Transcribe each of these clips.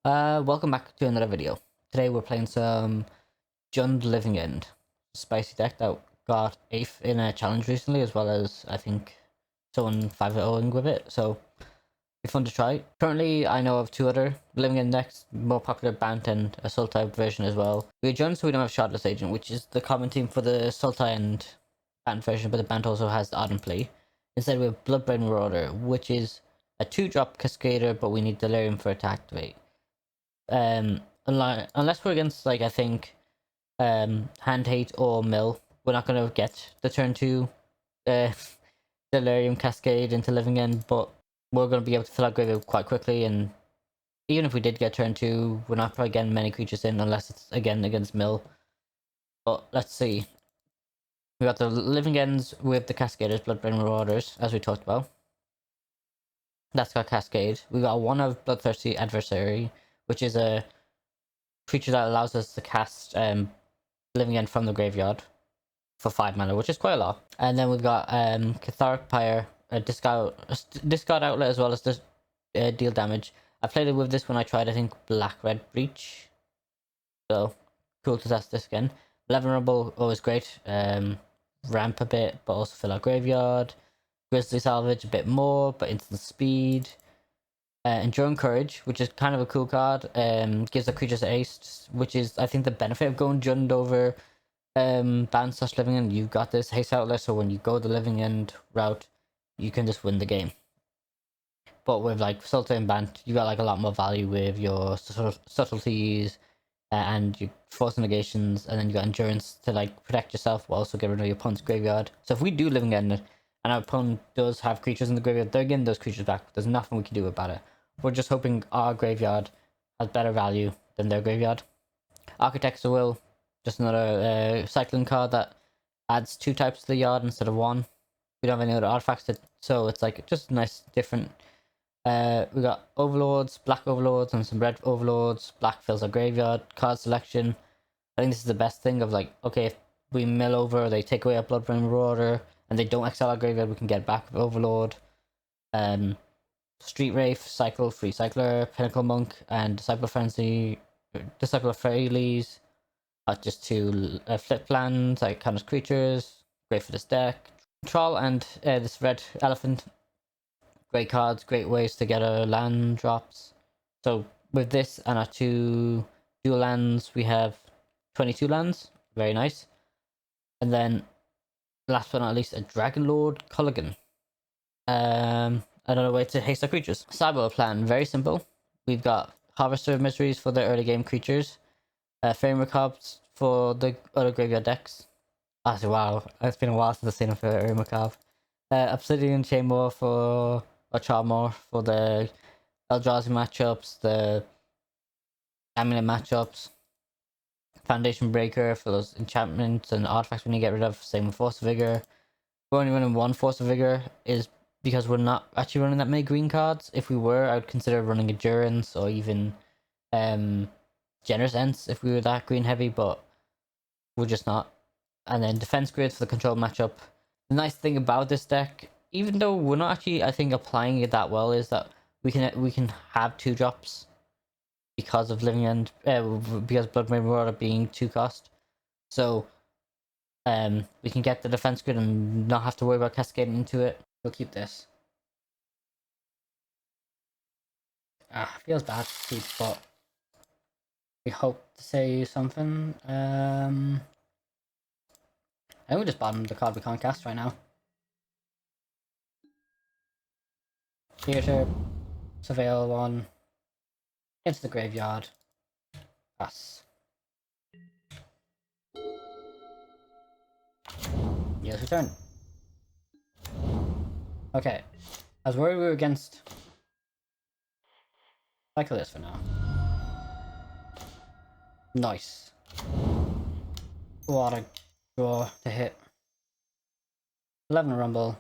Welcome back to another video. Today we're playing some Jund Living End, spicy deck that got 8th in a challenge recently, as well as I think someone 5-0ing with it, so be fun to try. Currently I know of 2 other Living End decks, more popular Bant and a Sultai version as well. We're Jund, so we don't have Shardless Agent, which is the common theme for the Sultai and Bant version, but the Bant also has the Ardent play. Instead we have Bloodbraid Marauder, which is a 2-drop Cascader, but we need Delirium for it to activate. Unless we're against, like, I think Hand Hate or Mill, we're not gonna get the turn 2 Delirium Cascade into Living End, but we're gonna be able to fill out graveyard quite quickly. And even if we did get turn 2, we're not probably getting many creatures in unless it's again against Mill. But let's see. We got the Living Ends with the Cascaders, Bloodbraid Marauders, as we talked about. That's got Cascade. We got one of Bloodthirsty Adversary, which is a creature that allows us to cast Living End from the graveyard for 5 mana, which is quite a lot. And then we've got Catharic Pyre, a discard outlet, as well as this deal damage. I played it with this when I tried, I think, Black-Red Breach. So, cool to test this again. Vulnerable, always great. Ramp a bit, but also fill out graveyard. Grizzly Salvage a bit more, but instant speed. Enduring Courage, which is kind of a cool card, gives the creatures haste, which is, I think, the benefit of going Jund over Bant / Living End. You've got this haste outlet, so when you go the Living End route, you can just win the game. But with, like, Sultai and Bant, you got, like, a lot more value with your subtleties and your force negations, and then you got endurance to, like, protect yourself while also getting rid of your opponent's graveyard. So if we do Living End and our opponent does have creatures in the graveyard, they're getting those creatures back. There's nothing we can do about it. We're just hoping our graveyard has better value than their graveyard. Architect's Will, just another cycling card that adds 2 types to the yard instead of 1. We don't have any other artifacts, so it's like just nice, different. We got Overlords, Black Overlords, and some Red Overlords. Black fills our graveyard. Card selection. I think this is the best thing of, like, okay, if we mill over, they take away our Bloodbraid Marauder, and they don't exile our graveyard, we can get back with Overlord. Street Wraith, Cycle, Free Cycler, Pinnacle Monk, and Disciple of Frenzy, Disciple of Freyleys. Just 2 flip lands, like kind of creatures. Great for this deck. Troll and this Red Elephant. Great cards, great ways to get our land drops. So with this and our 2 dual lands, we have 22 lands. Very nice. And then, last but not least, a Dragon Lord Culligan. Another way to haste our creatures. Cyber plan, very simple. We've got Harvester of Miseries for the early game creatures. Framework Hubs for the other graveyard decks. Actually, wow, it's been a while since I've seen them for Framework Hub. Obsidian Chainmaw or Charmor for the Eldrazi matchups, the Amulet matchups. Foundation Breaker for those enchantments and artifacts we need to get rid of. Same with Force of Vigor. We're only running 1 Force of Vigor is because we're not actually running that many green cards. If we were, I would consider running Endurance or even Generous Ents if we were that green heavy, but we're just not. And then Defense Grid for the control matchup. The nice thing about this deck, even though we're not actually, I think, applying it that well, is that we can have 2 drops because of Living End, because Bloodbraid Marauder being 2 cost. So we can get the Defense Grid and not have to worry about cascading into it. We'll keep this. Feels bad to keep, but we hope to say something. I think we just bottomed the card we can't cast right now. Theater, Surveil 1, into the graveyard. Pass. Yes, return. Okay. I was worried we were against cycle this for now. Nice. What a draw to hit. 11 Rumble.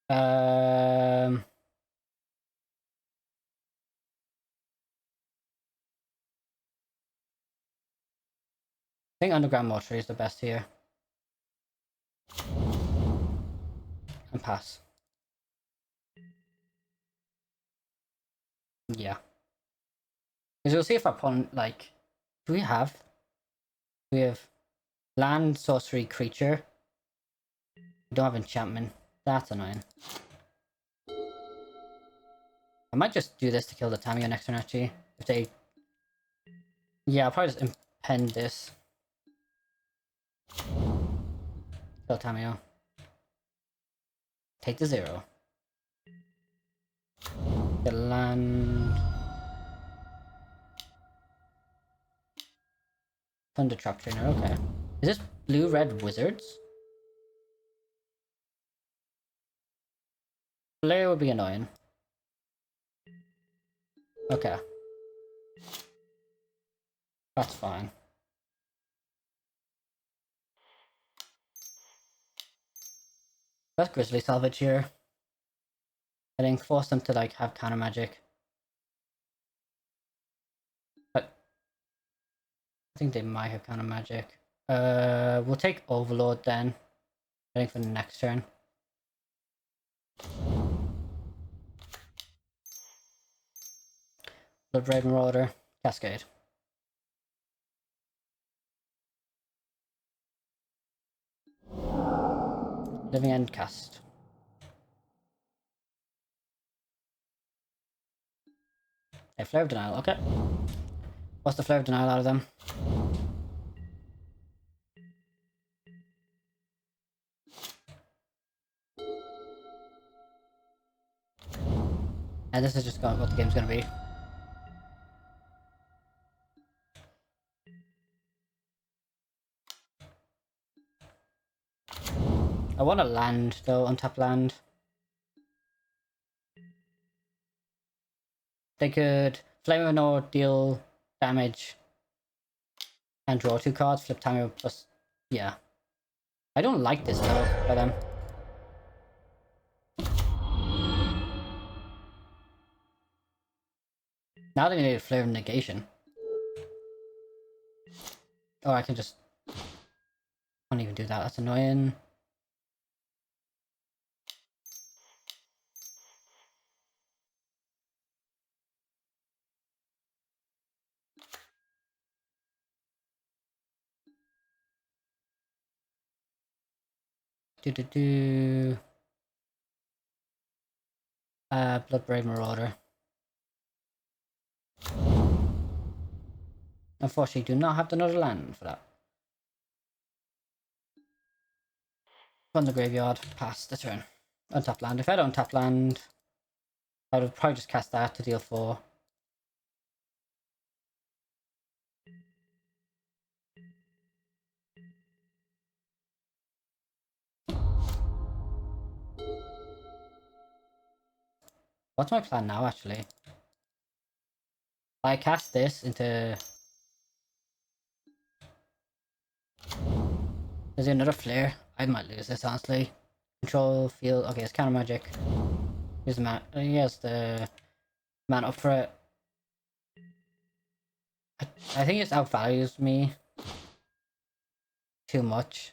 I think Underground Mortuary is the best here. And pass. Yeah. Because we'll see if our opponent, like, do we have land, sorcery, creature. We don't have enchantment. That's annoying. I might just do this to kill the Tamiyo next turn, actually. If they... Yeah, I'll probably just impend this. Kill Tamiyo. Take the 0. The land... Thunder Trap Trainer, okay. Is this blue-red wizards? Flare would be annoying. Okay. That's fine. That's Grizzly Salvage here. I think force them to like have counter magic. But I think they might have counter magic. We'll take Overlord then. I think for the next turn. Blood Red Marauder, Cascade. Living End cast. A Flare of Denial, okay. What's the Flare of Denial out of them? And this is just what the game's gonna be. I want a land though, untap land. They could Flame of Nord, deal damage, and draw 2 cards, flip Tamio plus... Yeah. I don't like this though, for them. Now they need a Flare of Negation. Or I can just... Can't even do that, that's annoying. Bloodbraid Marauder. Unfortunately, do not have another land for that. From the graveyard, pass the turn. Untap land. If I don't tap land, I would probably just cast that to deal 4. What's my plan now, actually? I cast this into... There's another flare. I might lose this, honestly. Control, field... Okay, it's counter magic. Here's the man... He has the man up for it. I think it outvalues me too much.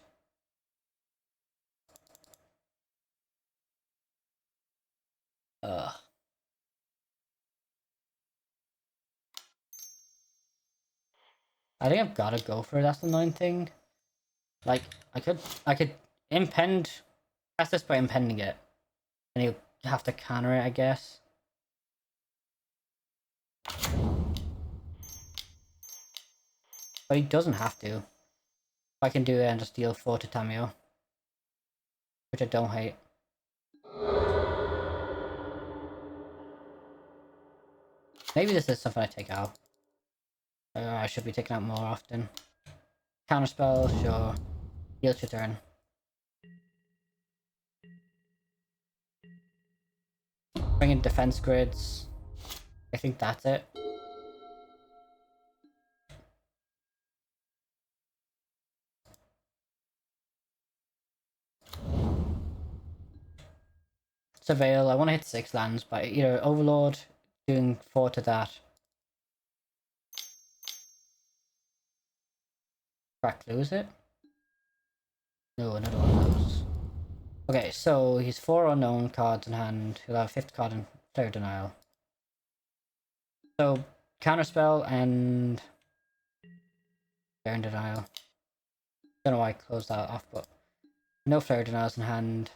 Ugh. I think I've gotta go for it, that's the annoying thing. Like, I could impend, cast this by impending it. And he'll have to counter it, I guess. But he doesn't have to. I can do it and just deal 4 to Tamiyo. Which I don't hate. Maybe this is something I take out. I should be taking out more often. Counterspell, sure. Heal your turn. Bring in defense grids. I think that's it. Surveil, I want to hit 6 lands by either Overlord, doing 4 to that. Crack lose it? No, another one of those. Okay, so he's 4 unknown cards in hand. He'll have a 5th card in Flare Denial. So Counterspell and Flare and Denial. Don't know why I closed that off, but no Flare Denials in hand.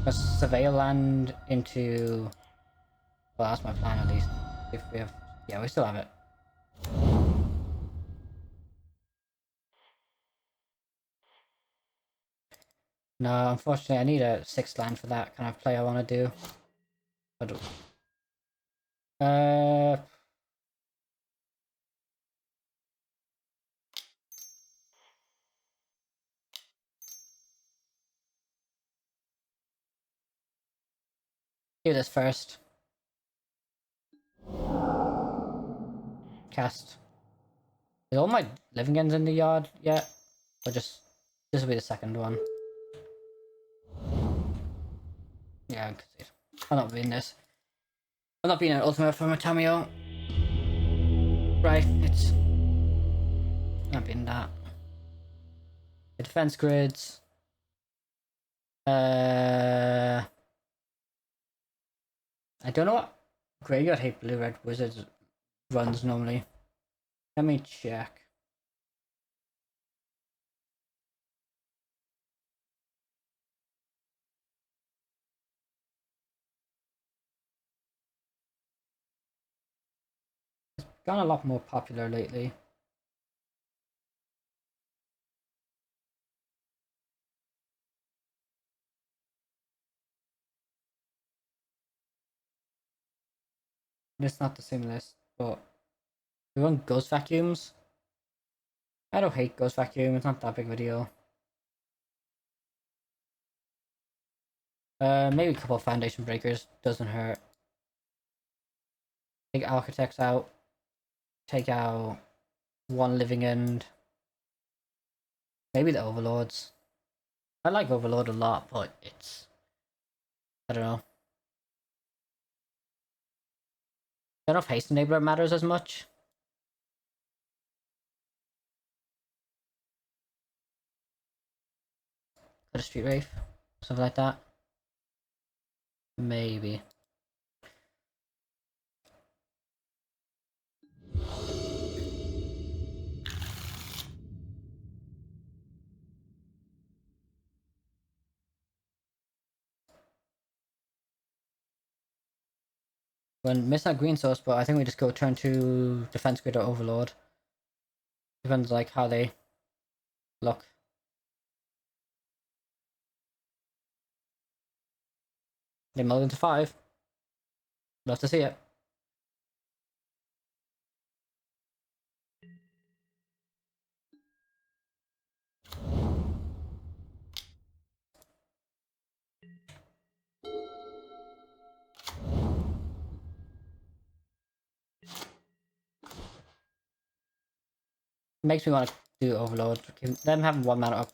A Surveil land into... Well, that's my plan at least. If we have... Yeah, we still have it. No, unfortunately I need a 6th land for that kind of play I want to do. I don't... Do this first. Cast. Is all my living ends in the yard yet? Or just... This will be the second one. Yeah, I can see it. I'm not being this. I'm not being an ultimate for my Tamio. Right, it's... not being that. The defense grids. I don't know what Graveyard Hate Blue Red Wizards runs normally. Let me check. It's gone a lot more popular lately. It's not the same list, but we run Ghost Vacuums. I don't hate Ghost Vacuum, it's not that big of a deal. Maybe a couple of Foundation Breakers, doesn't hurt. Take Architects out. Take out one Living End. Maybe the Overlords. I like Overlord a lot, but it's... I don't know. I don't know if Haste Enabler matters as much. Got a Street Wraith. Something like that. Maybe. When miss that green source, but I think we just go turn to Defense Grid or Overlord. Depends like how they look. They mull into 5. Love to see it. Makes me want to do Overlord. Them having 1 mana up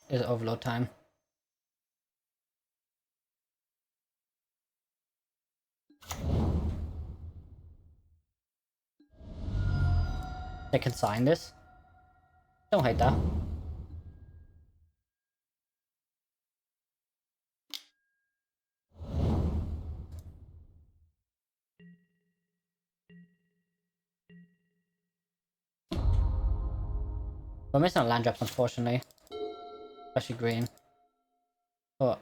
is Overlord time. They can sign this. Don't hate that. We're missing a land drop, unfortunately. Especially green. But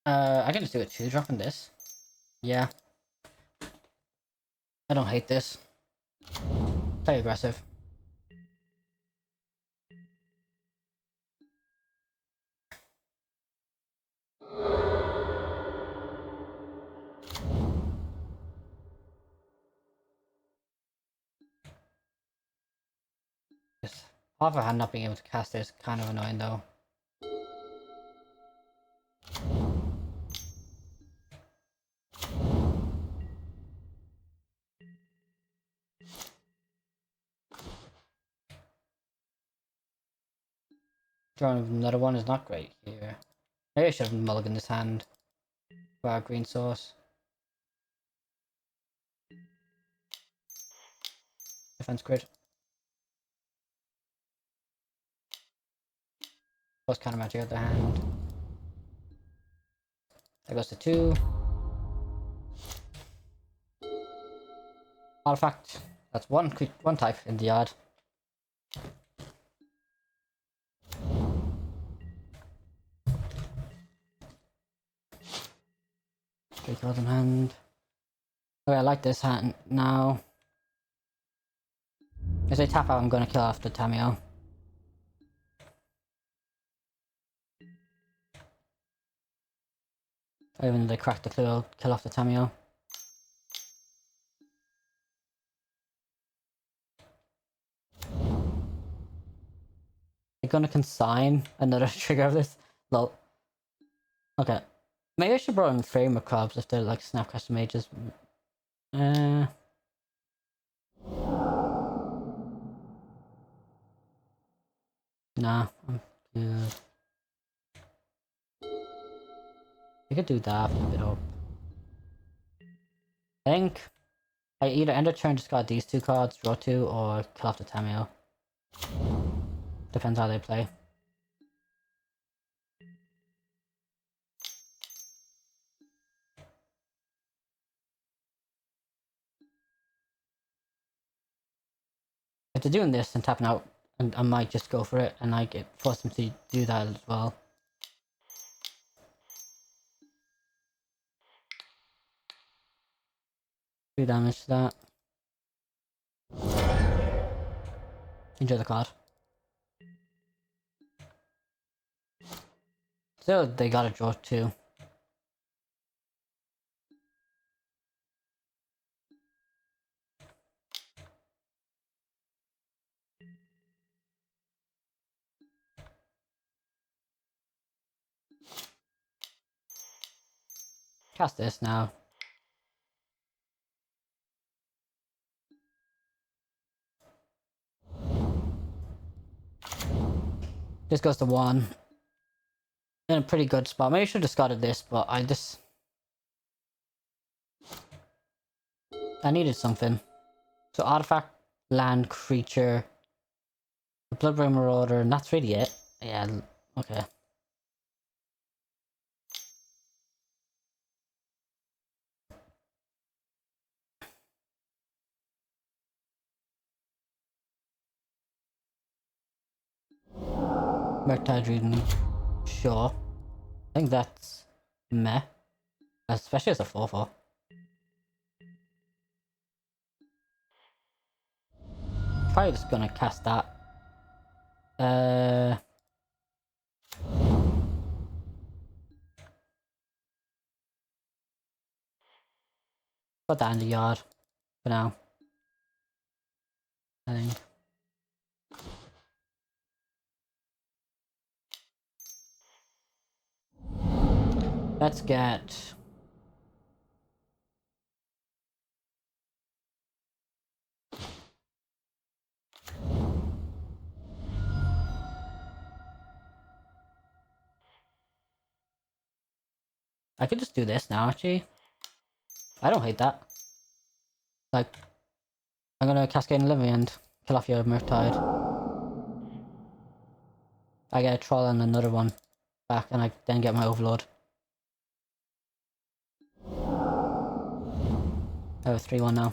I can just do a 2-drop in this. Yeah. I don't hate this. Play aggressive. This half a hand not being able to cast it is kind of annoying though. Drawing another one is not great here. Maybe I should have mulliganed this hand for our green source. Defense grid. Plus counter magic out their hand. That goes to 2. Artifact. That's one type in the yard. 3 cards in hand. Okay, I like this hand now. If they tap out, I'm gonna kill off the Tamio. Even if they crack the clue, I'll kill off the Tamio. They're gonna consign another trigger of this. Lol. Okay. Maybe I should bring in Fairy Macrobs if they're like Snapcaster Mages. Nah, I'm good. I could do that, flip it up. I think I either end of turn discard these 2 cards, draw 2, or kill off the Tamio. Depends how they play. If they're doing this and tapping out, and I might just go for it, and I get force them to do that as well. Do damage to that. Enjoy the card. So they gotta draw 2. Cast this now. This goes to 1. In a pretty good spot. Maybe I should have discarded this, but I needed something. So artifact, land, creature, the Bloodbrain Marauder, and that's really it. Yeah, okay. Murktide reading. Sure. I think that's meh. Especially as a 4/4. Probably just gonna cast that. Put that in the yard for now. I think. Let's get. I could just do this now, actually. I don't hate that. Like, I'm gonna Cascade and Living and kill off your Murktide. I get a Troll and another one back, and I then get my Overlord. I have a 3/1 now.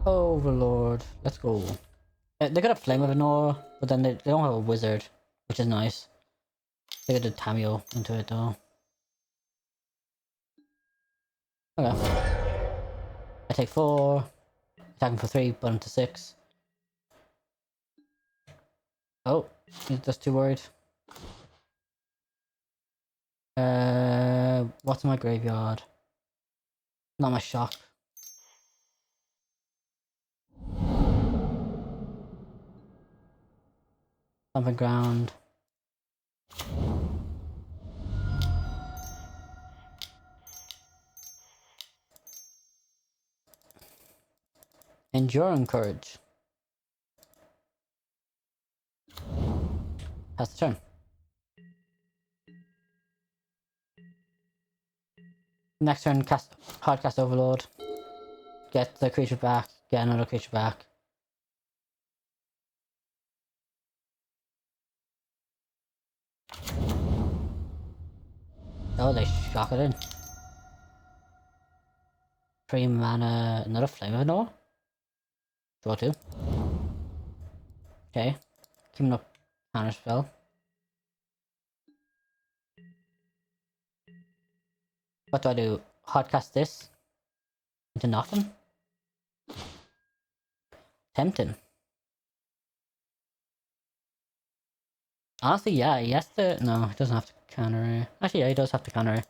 Overlord. Let's go. They got a Flame of Anora, but then they don't have a Wizard, which is nice. They got a Tamio into it though. Okay. I take 4. Attacking for 3, but into 6. Oh, he's just too worried. What's in my graveyard? Not my shock. Something ground. Enduring Courage. Pass the turn. Next turn, hard cast Overlord. get the creature back, get another creature back. Oh, they shock it in. 3 mana, another Flame of Noah. Draw 2. Okay, keeping up counter spell. What do I do? Hardcast this into nothing? Tempting. Honestly, yeah, he has to. No, he doesn't have to counter it. Actually, yeah, he does have to counter it.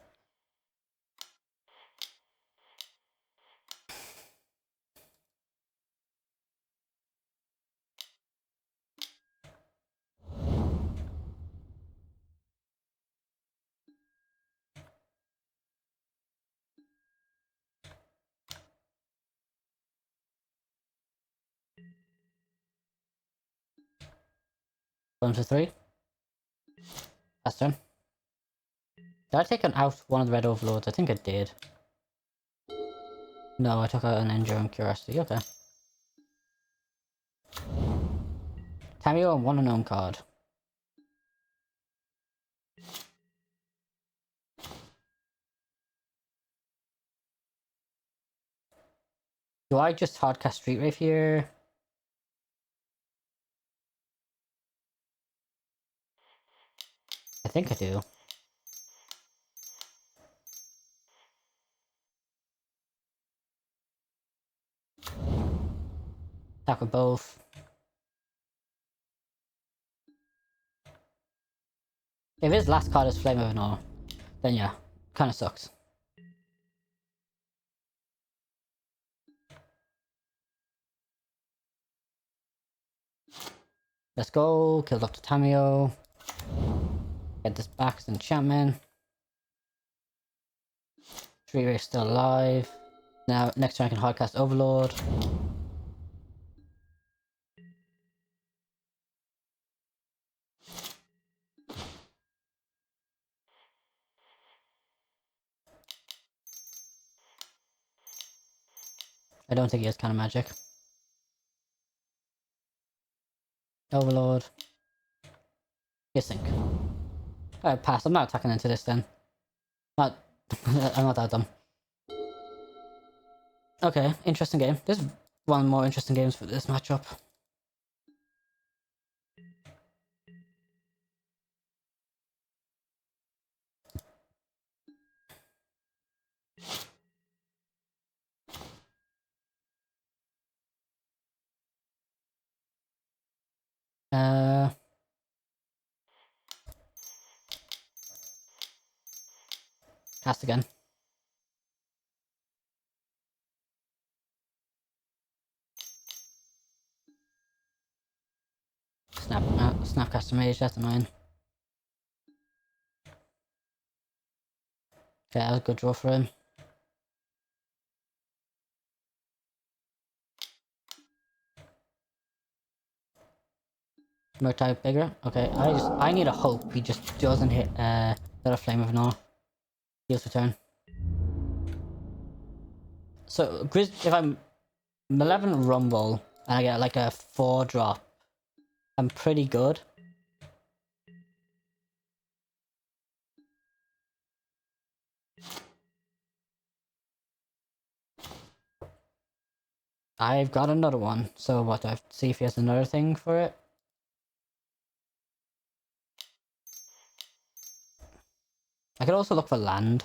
One to 3. That's turn. Did I take out one of the red overlords? I think I did. No, I took out an Enduring Curiosity. Okay. Tamio and one unknown card. Do I just hardcast Street Wraith here? I think I do. Attack with both. If his last card is Flame of Noah, then yeah, kinda sucks. Let's go, kill Dr. Tamio. Get this back as enchantment. Street Wraith still alive. Now, next turn I can hardcast Overlord. I don't think he has counter magic. Overlord. Sink. Alright, pass. I'm not attacking into this then. Not. I'm not that dumb. Okay, interesting game. There's one of the more interesting games for this matchup. Cast again. Snapcaster Mage, that's annoying. Okay, that was a good draw for him. More type bigger. Okay, I need a hope he just doesn't hit another Flame of Noah. Deals return. So if I'm Malevolent Rumble and I get like a 4-drop, I'm pretty good. I've got another one, so what do I have to see if he has another thing for it? I could also look for land.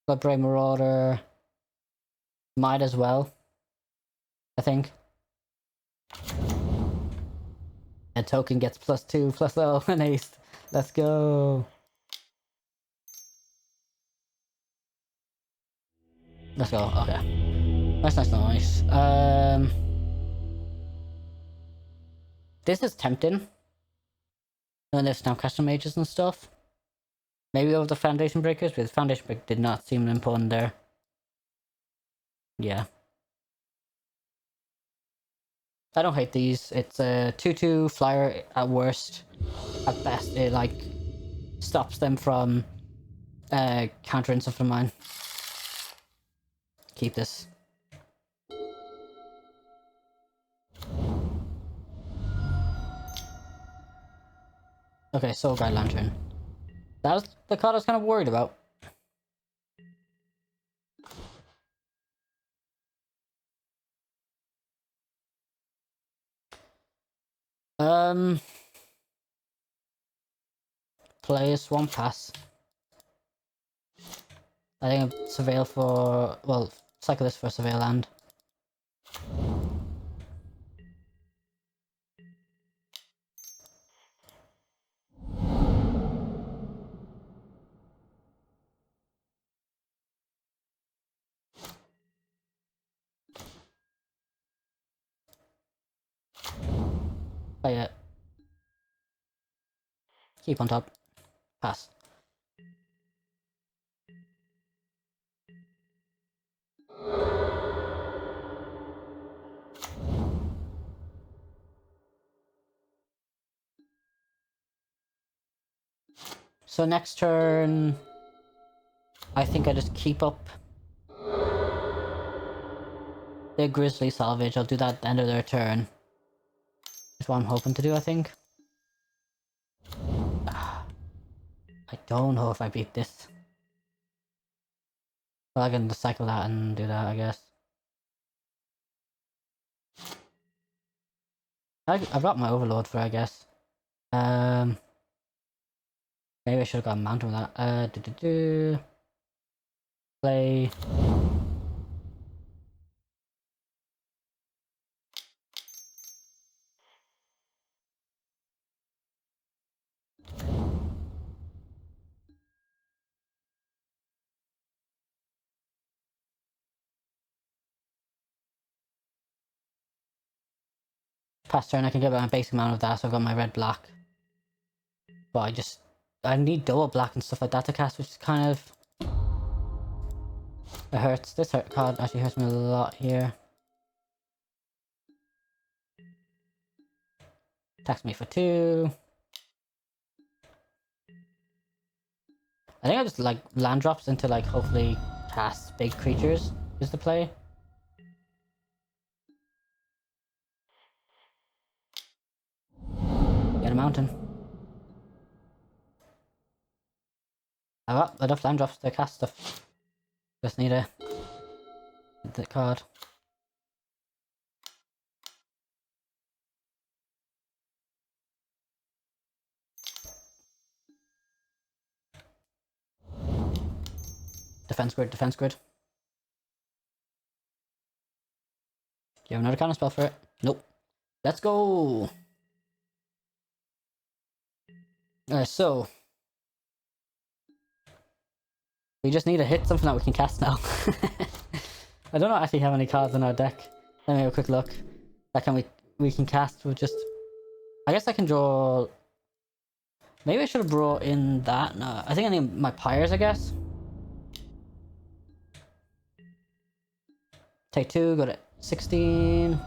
Bloodbraid Marauder. Might as well. I think. A token gets +2/+0 and haste. Let's go. Let's go. Okay. Nice. This is tempting. And there's now custom mages and stuff. Maybe over the Foundation Breakers, but the Foundation Break did not seem important there. Yeah. I don't hate these. It's a 2/2 flyer at worst. At best, it like stops them from countering stuff of mine. keep this. Okay, Soul Guide Lantern. That was the card I was kind of worried about. Play a Swamp Pass. I think I'll Surveil for... well, cycle this for Surveil Land. Play it. Keep on top. Pass. So next turn... I think I just keep up the Grizzly Salvage. I'll do that at the end of their turn. That's what I'm hoping to do, I think. I don't know if I beat this. Well, I can just cycle that and do that, I guess. I've got my Overload for, I guess. Maybe I should have got a mountain with that. Play. Past turn I can get my basic amount of that, so I've got my red black. But I need double black and stuff like that to cast, which is kind of... it hurts. This card actually hurts me a lot here. Attacks me for 2. I think I just like land drops into like hopefully cast big creatures is the play. Get a mountain. I've got enough land drops to cast stuff. Just need the card. Defense grid, defense grid. Do you have another counter spell for it? Nope. Let's go! Alright, so... we just need to hit something that we can cast now. I don't actually have any cards in our deck. Let me have a quick look. That we can cast with just... I guess I can draw... maybe I should have brought in that. No, I think I need my Pyres, I guess. Take 2, go to 16.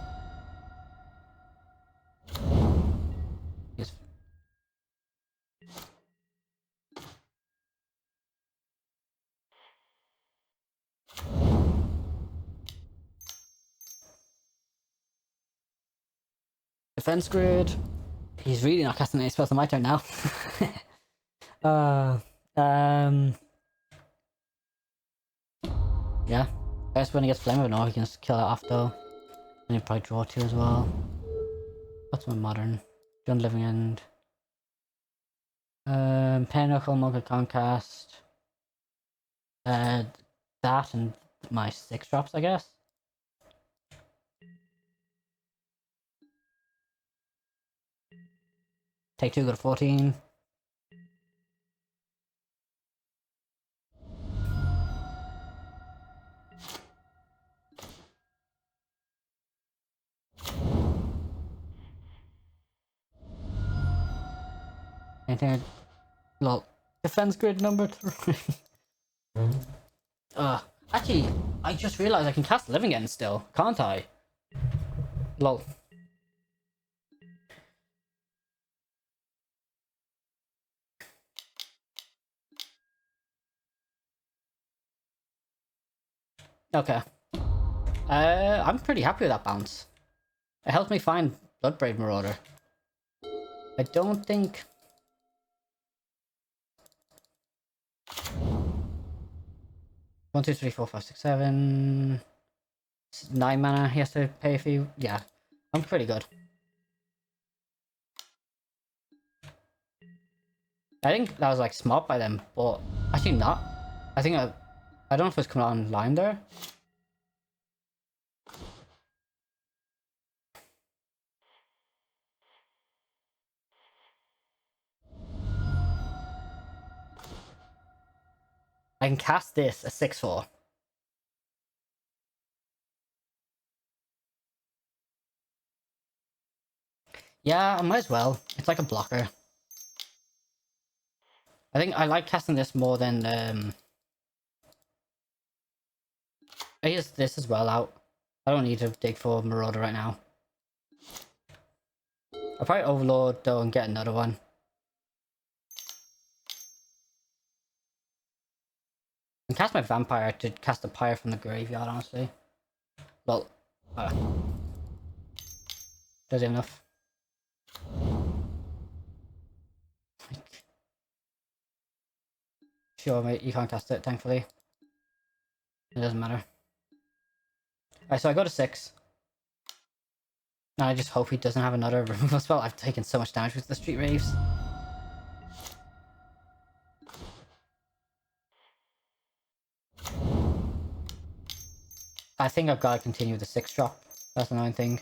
Yes. Defense grid. He's really not casting any spells on my turn now. Yeah. I guess when he gets Flame of Ignore, he can just kill it off though. And he'll probably draw 2 as well. What's my modern? Beyond Living End. Pinnacle, Mocha Concast. That and my 6 drops, I guess. Take 2, go to 14. Anything? Lol. Defense grid number 3. Actually, I just realized I can cast Living End still, can't I? Lol. Okay. I'm pretty happy with that bounce. It helped me find Bloodbraid Marauder. I don't think... 1, 2, 3, 4, 5, 6, 7... 9 mana he has to pay a fee. Yeah, I'm pretty good. I think that was like smart by them, but actually not. I think I don't know if it's coming online there. I can cast this, a 6/4. Yeah, I might as well. It's like a blocker. I think I like casting this more than I use this as well out. I don't need to dig for Marauder right now. I'll probably Overlord though and get another one. I can cast my Vampire to cast a Pyre from the graveyard, honestly. Well, does enough. Sure, mate, you can't cast it, thankfully. It doesn't matter. Alright, so I go to 6. And I just hope he doesn't have another removal spell. I've taken so much damage with the Street Raves. I think I've got to continue with the 6 drop. That's the annoying thing.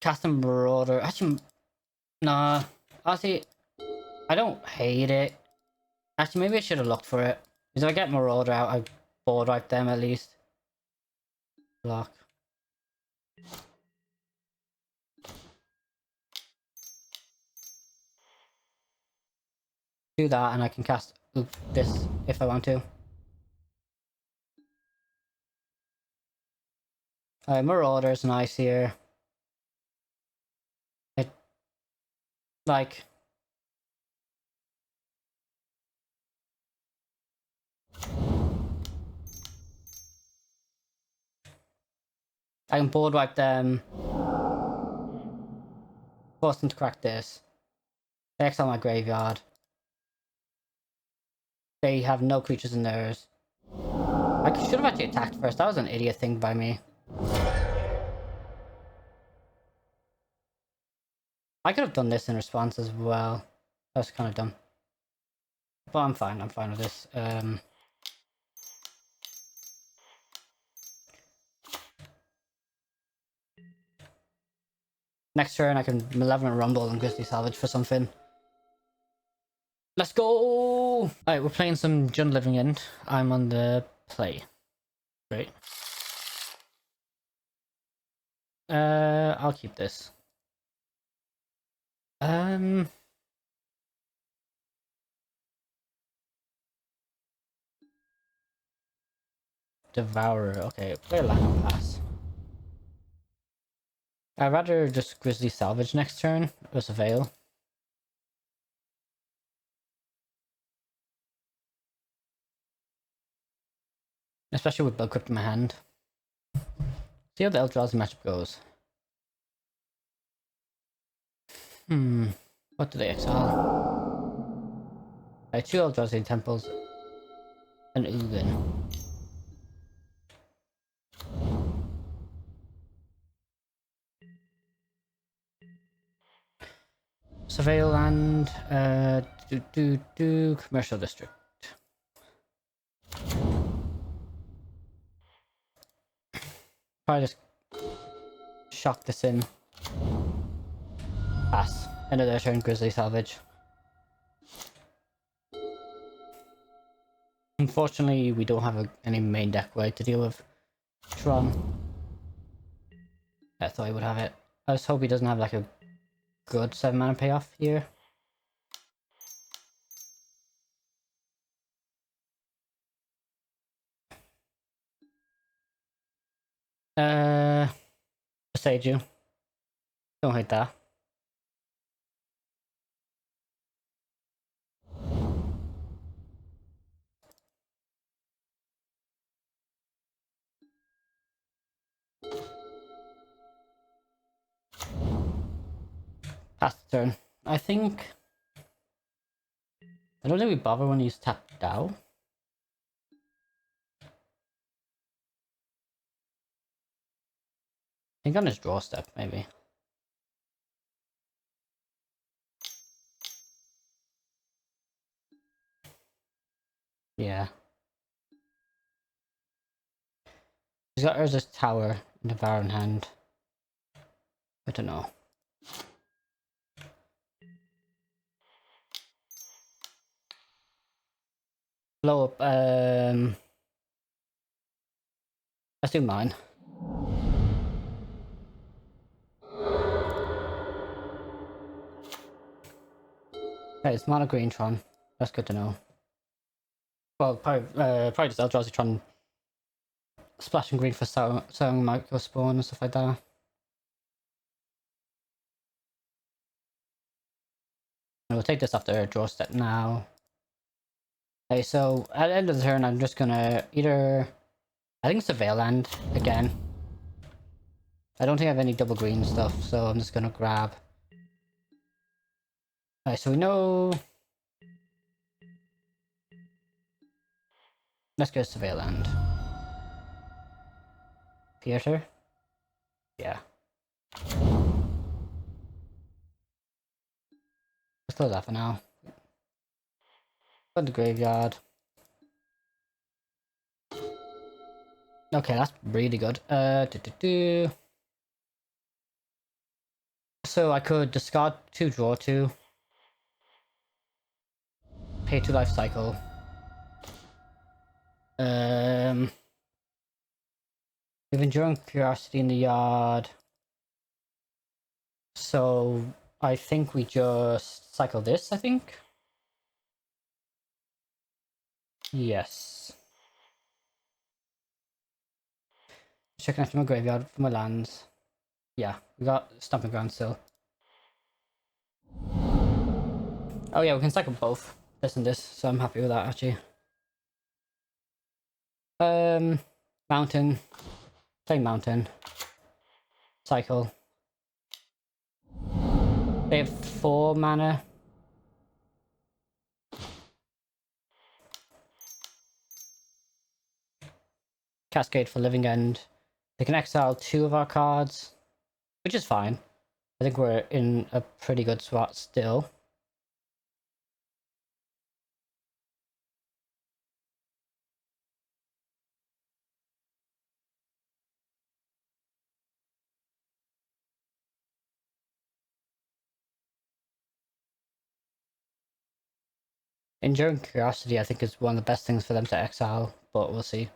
Cast a Marauder. Actually, nah. Honestly, I don't hate it. Actually, maybe I should have looked for it. Because if I get Marauder out, I board wipe them at least. Block. Do that and I can cast this if I want to. Marauder's nice here. It... like... I can board wipe them. Force them to crack this. Exile my graveyard. They have no creatures in theirs. I should have actually attacked first. That was an idiot thing by me. I could have done this in response as well. That was kind of dumb. But I'm fine. I'm fine with this. Next turn I can Malevolent Rumble and Grizzly Salvage for something. Let's go! Alright, we're playing some Jund Living End. I'm on the play. Great. I'll keep this. Devourer. Okay, play a land pass. I'd rather just Grizzly Salvage next turn with a Veil. Especially with Blood Crypt in my hand. See how the Eldrazi matchup goes. What do they exile? 2 Eldrazi Temples. An Ugin. Surveil land, Commercial District. Probably just shock this in. Pass. End of their turn, Grizzly Salvage. Unfortunately, we don't have any main deck way to deal with Tron. I thought he would have it. I just hope he doesn't have like a good 7 mana payoff here. Sage you. Don't hate that. Last turn. I don't think we bother when he's tapped out. I think on his draw step, maybe. Yeah. He's got Urza's Tower in the Baron hand. I don't know. Blow up, let's do mine. Okay, it's Mono Green Tron. That's good to know. Well, probably just Eldrazi Tron splashing green for selling micro spawn and stuff like that. And we'll take this off the draw step now. Okay, so at the end of the turn, I'm just gonna either, I think Surveil Land again. I don't think I have any double green stuff, so I'm just gonna grab. Alright, so we know. Let's go Surveil Land. Theater? Yeah. Let's close that for now. Go to the graveyard. Okay, that's really good. So I could discard 2, draw 2. Pay 2 life cycle. We have Enduring Curiosity in the yard. So I think we just cycle this, I think. Yes. Checking after my graveyard for my lands. Yeah, we got Stomping Ground still. Oh yeah, we can cycle both this and this, so I'm happy with that actually. Mountain. Play Mountain. Cycle. They have 4 mana. Cascade for Living End. They can exile 2 of our cards, which is fine. I think we're in a pretty good spot still. Enduring Curiosity, I think, is one of the best things for them to exile, but we'll see.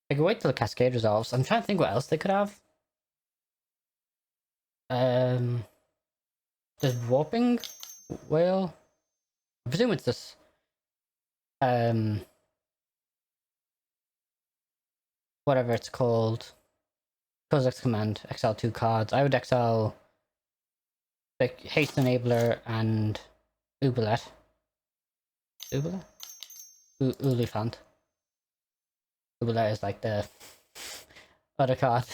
I can wait till the Cascade resolves. I'm trying to think what else they could have. Does Warping Whale? I presume it's this. Whatever it's called. Kozak's Command. Exile 2 cards. I would exile the Haste Enabler and Ubelet. Ubelet? Ulifant. Ubelet is like the other card.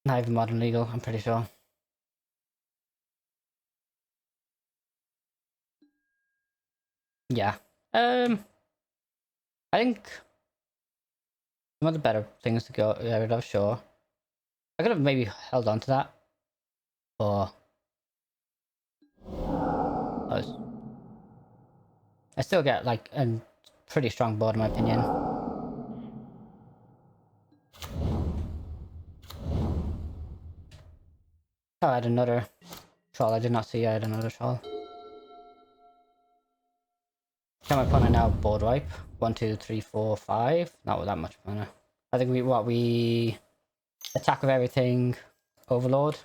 Not even modern legal, I'm pretty sure. Yeah. I think some of the better things to get rid of, sure. I could have maybe held on to that. Or I still get like a pretty strong board in my opinion. Oh, I had another troll. I did not see I had another troll. Can my opponent now board wipe? 1, 2, 3, 4, 5. Not with that much mana. I think we attack with everything. Overlord.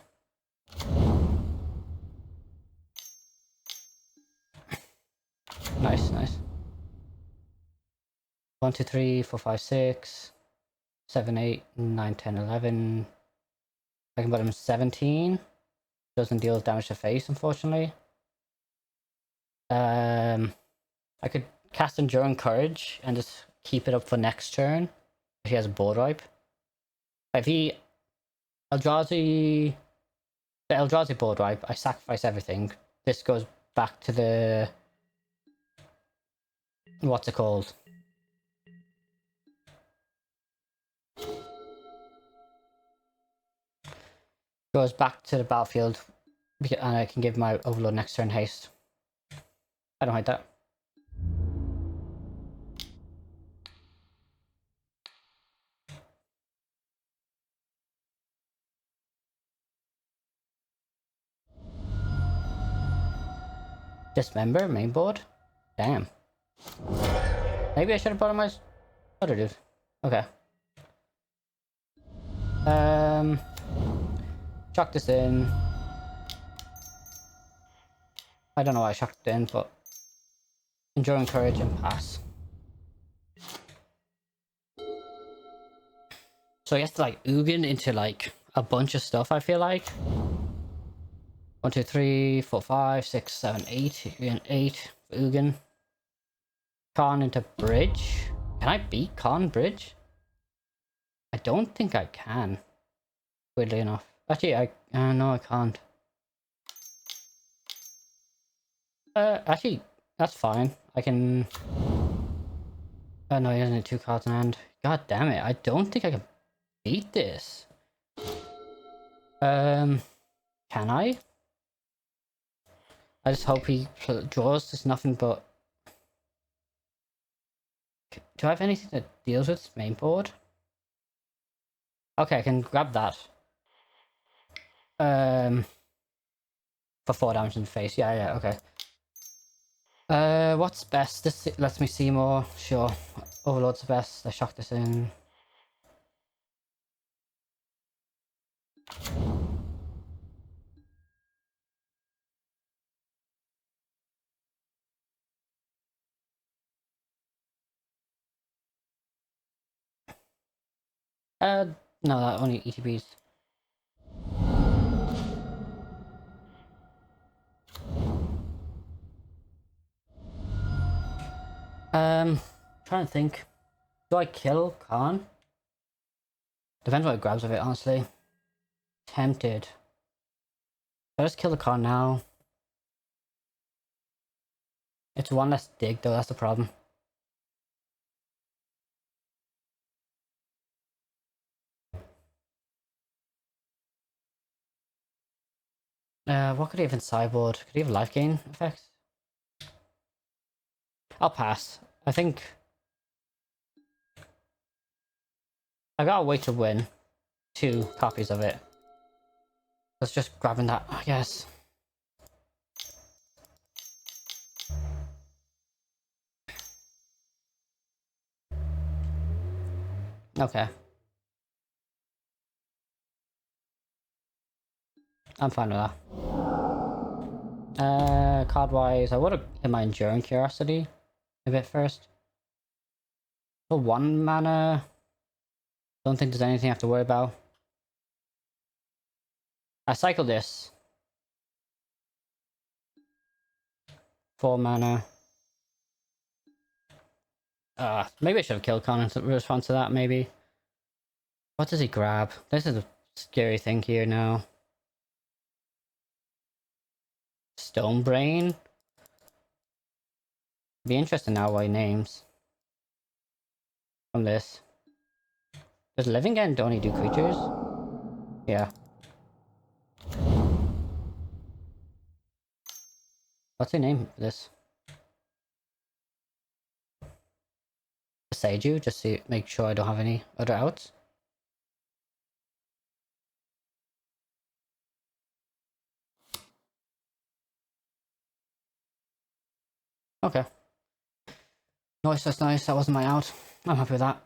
Nice, nice. 1, 2, 3, 4, 5, 6, 7, 8, 9, 10, 11. I can put him 17. Doesn't deal damage to face, unfortunately. I could cast Enduring Courage and just keep it up for next turn if he has a board wipe. If he Eldrazi the Eldrazi board wipe, I sacrifice everything. This goes back to the what's it called? Goes back to the battlefield, and I can give my Overlord next turn haste. I don't hate that. Dismember main board? Damn. Maybe I should have brought on my other dude. Okay. Chuck this in. I don't know why I chucked it in, but Enduring Courage and pass. So he has to like Ugin into like a bunch of stuff, I feel like. 1, 2, 3, 4, 5, 6, 7, 8. 8 for Ugin. Khan into bridge. Can I beat Khan bridge? I don't think I can. Weirdly enough. Actually, no, I can't. Actually, that's fine. I can. Oh no, he has only 2 cards in hand. God damn it! I don't think I can beat this. Can I? I just hope he draws just nothing but. Do I have anything that deals with his main board? Okay, I can grab that. For 4 damage in the face. Yeah, okay. What's best? This lets me see more. Sure. Overlord's the best. I shock this in. No, that only ETBs. Trying to think. Do I kill Khan? Depends what it grabs of it, honestly. Tempted. I just kill the Khan now. It's 1 less dig though, that's the problem. What could he have in sideboard? Could he have life gain effects? I'll pass. I think I got a way to win 2 copies of it. Let's just grabbing that, I guess. Okay. I'm fine with that. Card wise, I would have hit my Enduring Curiosity a bit first. For 1 mana, don't think there's anything I have to worry about. I cycle this. 4 mana. Maybe I should have killed Khan in response to that, maybe. What does he grab? This is a scary thing here now. Stone Brain? Be interesting now what he names. From this. Does Living End only do creatures? Yeah. What's the name for this? Seiju, just to make sure I don't have any other outs. Okay. Nice, that's nice. That wasn't my out. I'm happy with that.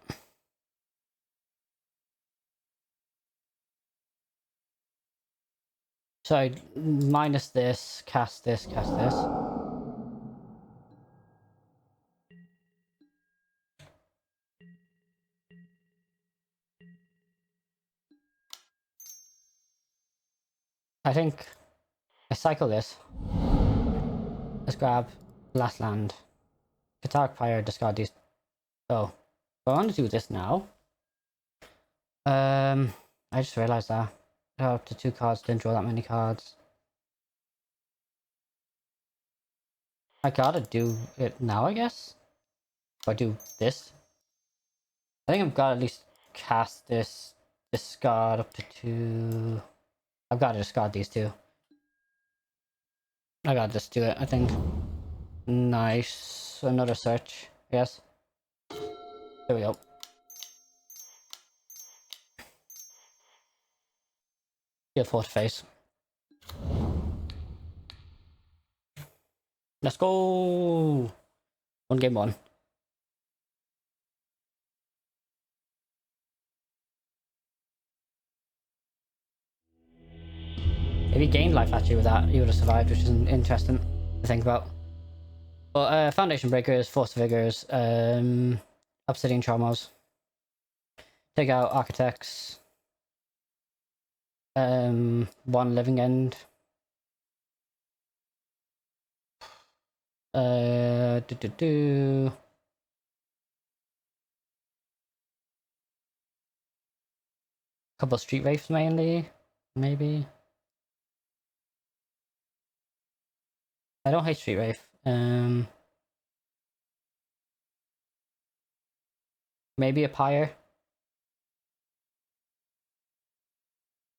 So I minus this, cast this, cast this. I think I cycle this. Let's grab last land. Cathartic Pyre, discard these. Oh, I want to do this now. I just realized that. Up to 2 cards, didn't draw that many cards. I gotta do it now, I guess. If I do this, I think I've got to at least cast this, discard up to 2. I've got to discard these 2. I gotta just do it, I think. Nice. Another search, yes. There we go. Get force face. Let's go! 1-game-1. If he gained life actually with that, he would have survived, which is interesting to think about. But Foundation Breakers, Force Vigors, Obsidian Charmos. Take out Architects. 1 Living End. Couple of Street Wraiths mainly, maybe. I don't hate Street Wraith. Maybe a Pyre.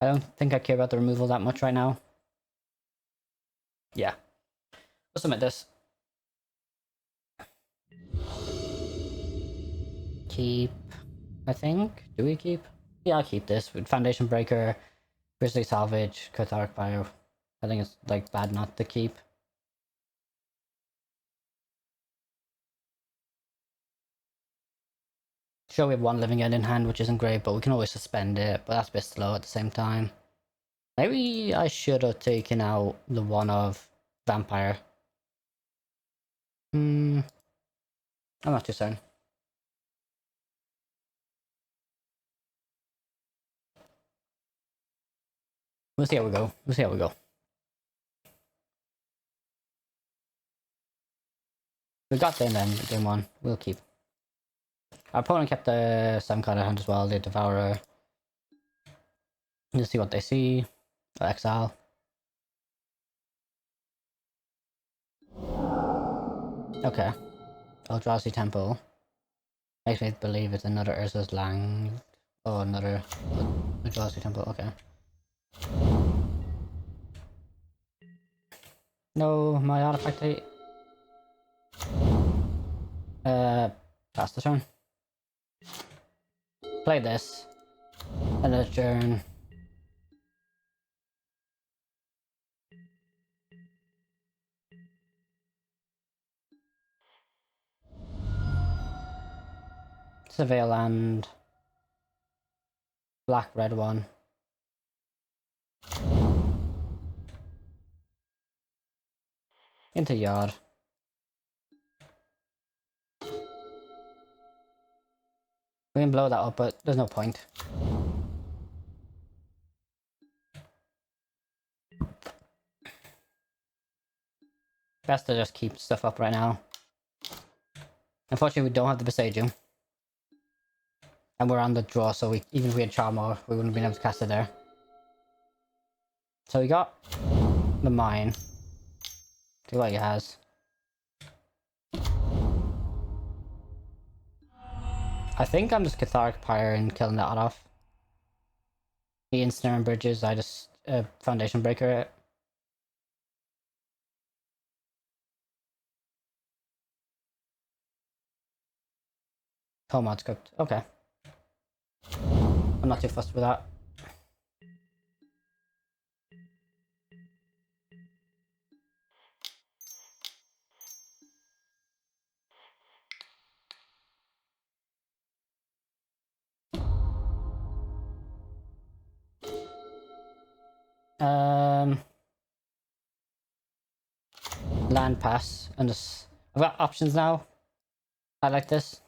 I don't think I care about the removal that much right now. Yeah. We'll submit this. Keep, I think. Do we keep? Yeah, I'll keep this with Foundation Breaker, Grizzly Salvage, Cathartic Pyre. I think it's like bad not to keep. Sure, we have 1 Living End in hand, which isn't great, but we can always suspend it, but that's a bit slow at the same time. Maybe I should have taken out the one of Vampire. I'm not too certain. We'll see how we go. We'll see how we go. We got them then, game 1. We'll keep. Our opponent kept the 7 card in hand as well, the Devourer. Let's see what they see. Exile. Okay. Eldrazi Temple. Makes me believe it's another Urza's Land. Oh, another Eldrazi Temple, okay. No, my artifact 8. Pass the turn. Play this. And then turn. Surveil land. Black, red one. Into yard. We can blow that up, but there's no point. Best to just keep stuff up right now. Unfortunately, we don't have the Besaju. And we're on the draw, so even if we had Charmor, we wouldn't have been able to cast it there. So we got the Mine. See what he has. I think I'm just Cathartic Pyre and killing that off. He Ensnare and Bridges, I just Foundation Breaker it. Mod script, okay. I'm not too fussed with that. Land pass, and just I've got options now. I like this.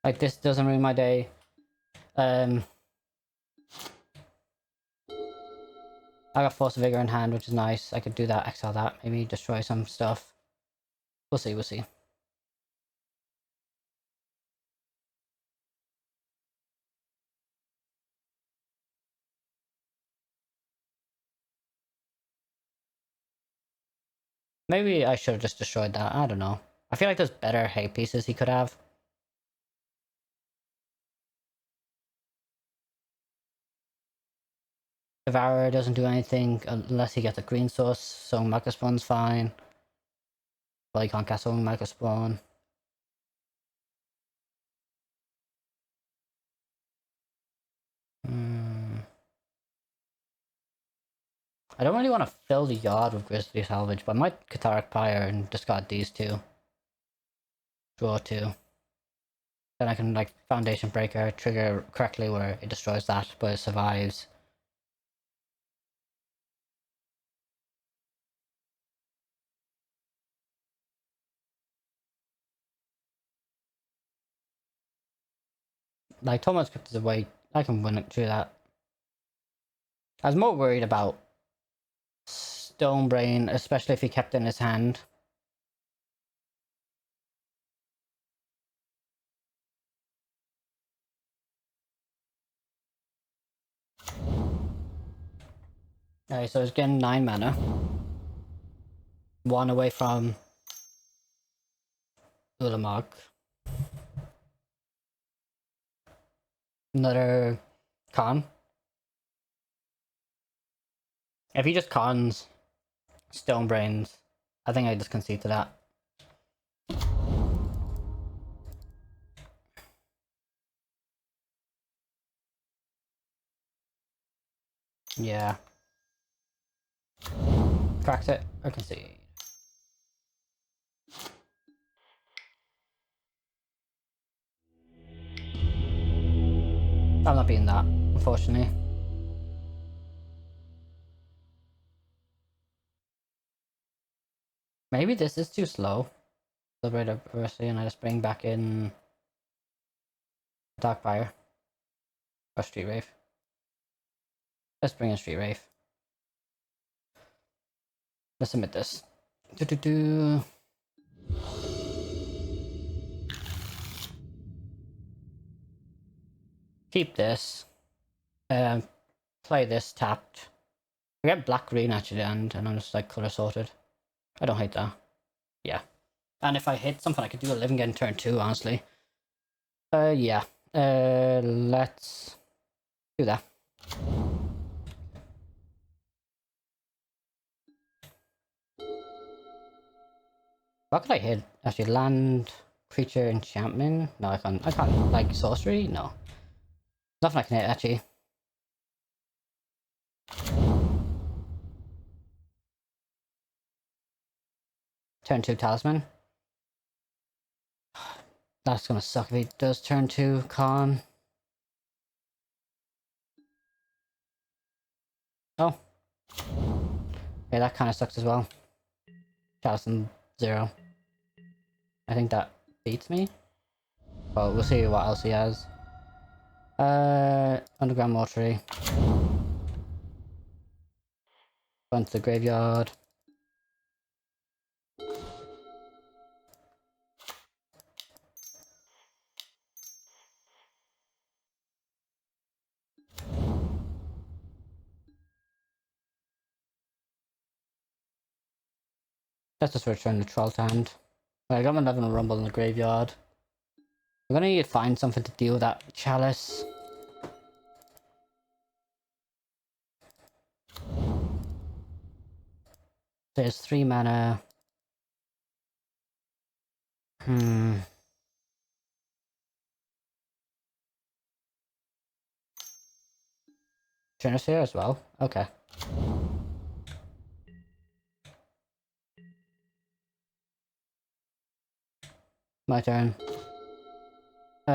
Like this doesn't ruin my day. I got Force of Vigor in hand, which is nice. I could do that, exile that, maybe destroy some stuff. We'll see, we'll see. Maybe I should have just destroyed that, I don't know. I feel like there's better hate pieces he could have. Devourer doesn't do anything unless he gets a green source, so Micro Spawn's fine. Well, he can't cast Song Micro Spawn. I don't really want to fill the yard with Grizzly Salvage, but I might Catharic Pyre and discard these two. Draw two. Then I can, like, Foundation Breaker, trigger correctly where it destroys that, but it survives. Like, Thomas Crypt is a way I can win it through that. I was more worried about Stonebrain, especially if he kept it in his hand. Alright, so it's getting 9 mana. 1 away from Ulamog. Another con. If he just cons Stonebrains, I think I just concede to that. Yeah. Cracks it, or concede. I'm not being that, unfortunately. Maybe this is too slow. Celebrate Adversity and I just bring back in Darkfire. Or Street Wraith. Let's bring in Street Wraith. Let's submit this. Keep this. Play this tapped. I get black green at the end and I'm just like color sorted. I don't hate that. Yeah. And if I hit something I could do a living end turn 2, honestly. Yeah. Let's do that. What could I hit? Actually, land, creature, enchantment? No, I can't. I can't. Like, sorcery? No. Nothing I can hit, actually. Turn 2 talisman. That's gonna suck if he does turn 2 con. Oh. Okay, that kind of sucks as well. Talisman 0. I think that beats me. Well, we'll see what else he has. Underground Mortuary. Going to the graveyard. Let's just return the Troll to hand. I got my 11 Rumble in the graveyard. I'm gonna need to find something to deal with that Chalice. There's 3 mana. Trinus here as well? Okay. My turn. Do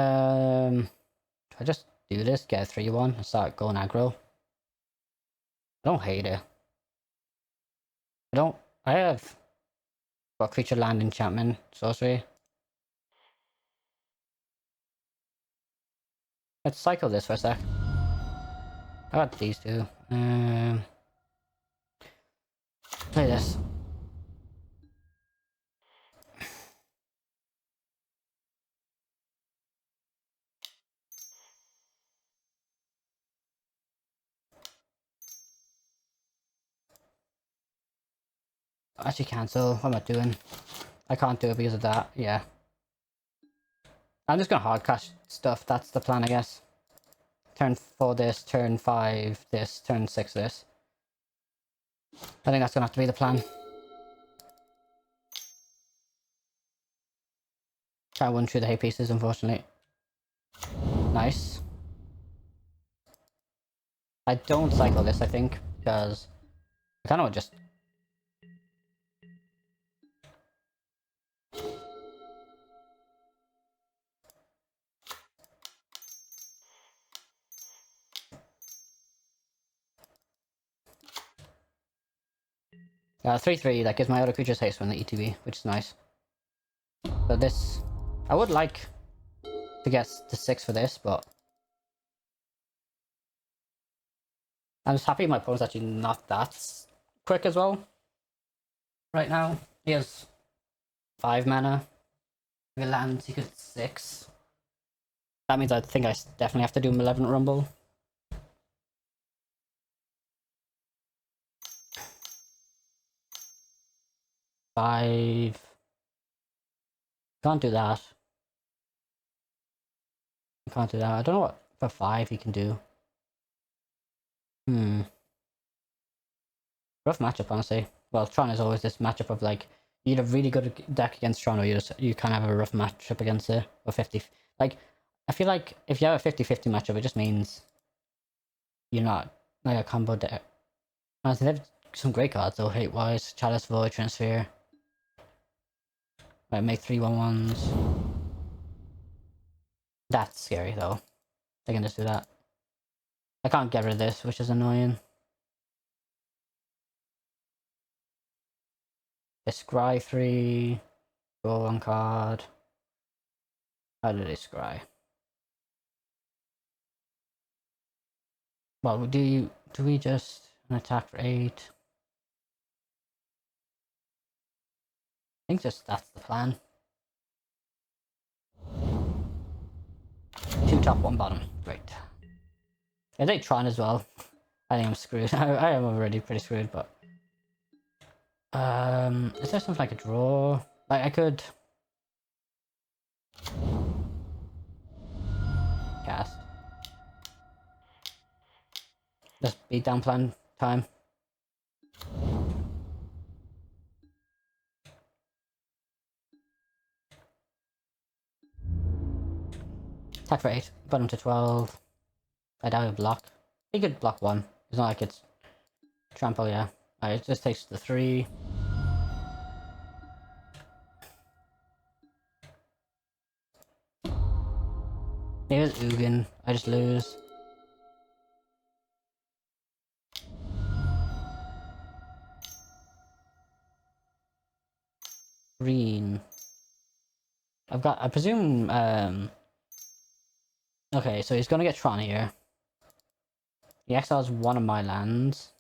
I just do this, get a 3-1, and start going aggro? I don't hate it. I have got creature, land, enchantment, sorcery. Let's cycle this for a sec. I got these two. Play this. Actually cancel. What am I doing? I can't do it because of that. Yeah. I'm just gonna hard cash stuff. That's the plan, I guess. Turn 4 this, turn 5 this, turn 6 this. I think that's gonna have to be the plan. Can't win through the hay pieces, unfortunately. Nice. I don't cycle this, I think, because I kind of just... Yeah, 3-3, that gives my other creatures haste when the ETB, which is nice. So this... I would like to get to 6 for this, but... I'm just happy my opponent's actually not that quick as well. Right now. He has 5 mana. If he lands, he could 6. That means I think I definitely have to do Malevolent Rumble. Five. Can't do that. Can't do that. I don't know what for 5 he can do. Rough matchup, honestly. Well, Tron is always this matchup of like, you need a really good deck against Tron, or you kind of have a rough matchup against it. Or 50. Like, I feel like if you have a 50-50 matchup, it just means you're not like a combo deck. Honestly, they have some great cards though. Hate Wise, Chalice Void, Transfer. Like, make 3/1/1s. That's scary though. They can just do that. I can't get rid of this, which is annoying. They scry 3. Go on card. How do they scry? Well, do we just an attack for 8? I think just that's the plan. 2 top, 1 bottom. Great. I think Tron as well. I think I'm screwed. I am already pretty screwed, but... is there something I could draw? Like, I could... Cast. Just beat down plan time. Attack for 8. Bottom to 12. I doubt he'll block. He could block 1. It's not like it's... Trample, yeah. Alright, it just takes the 3. Here's Ugin. I just lose. Green. I presume, okay, so he's gonna get Tron here. He exiles 1 of my lands.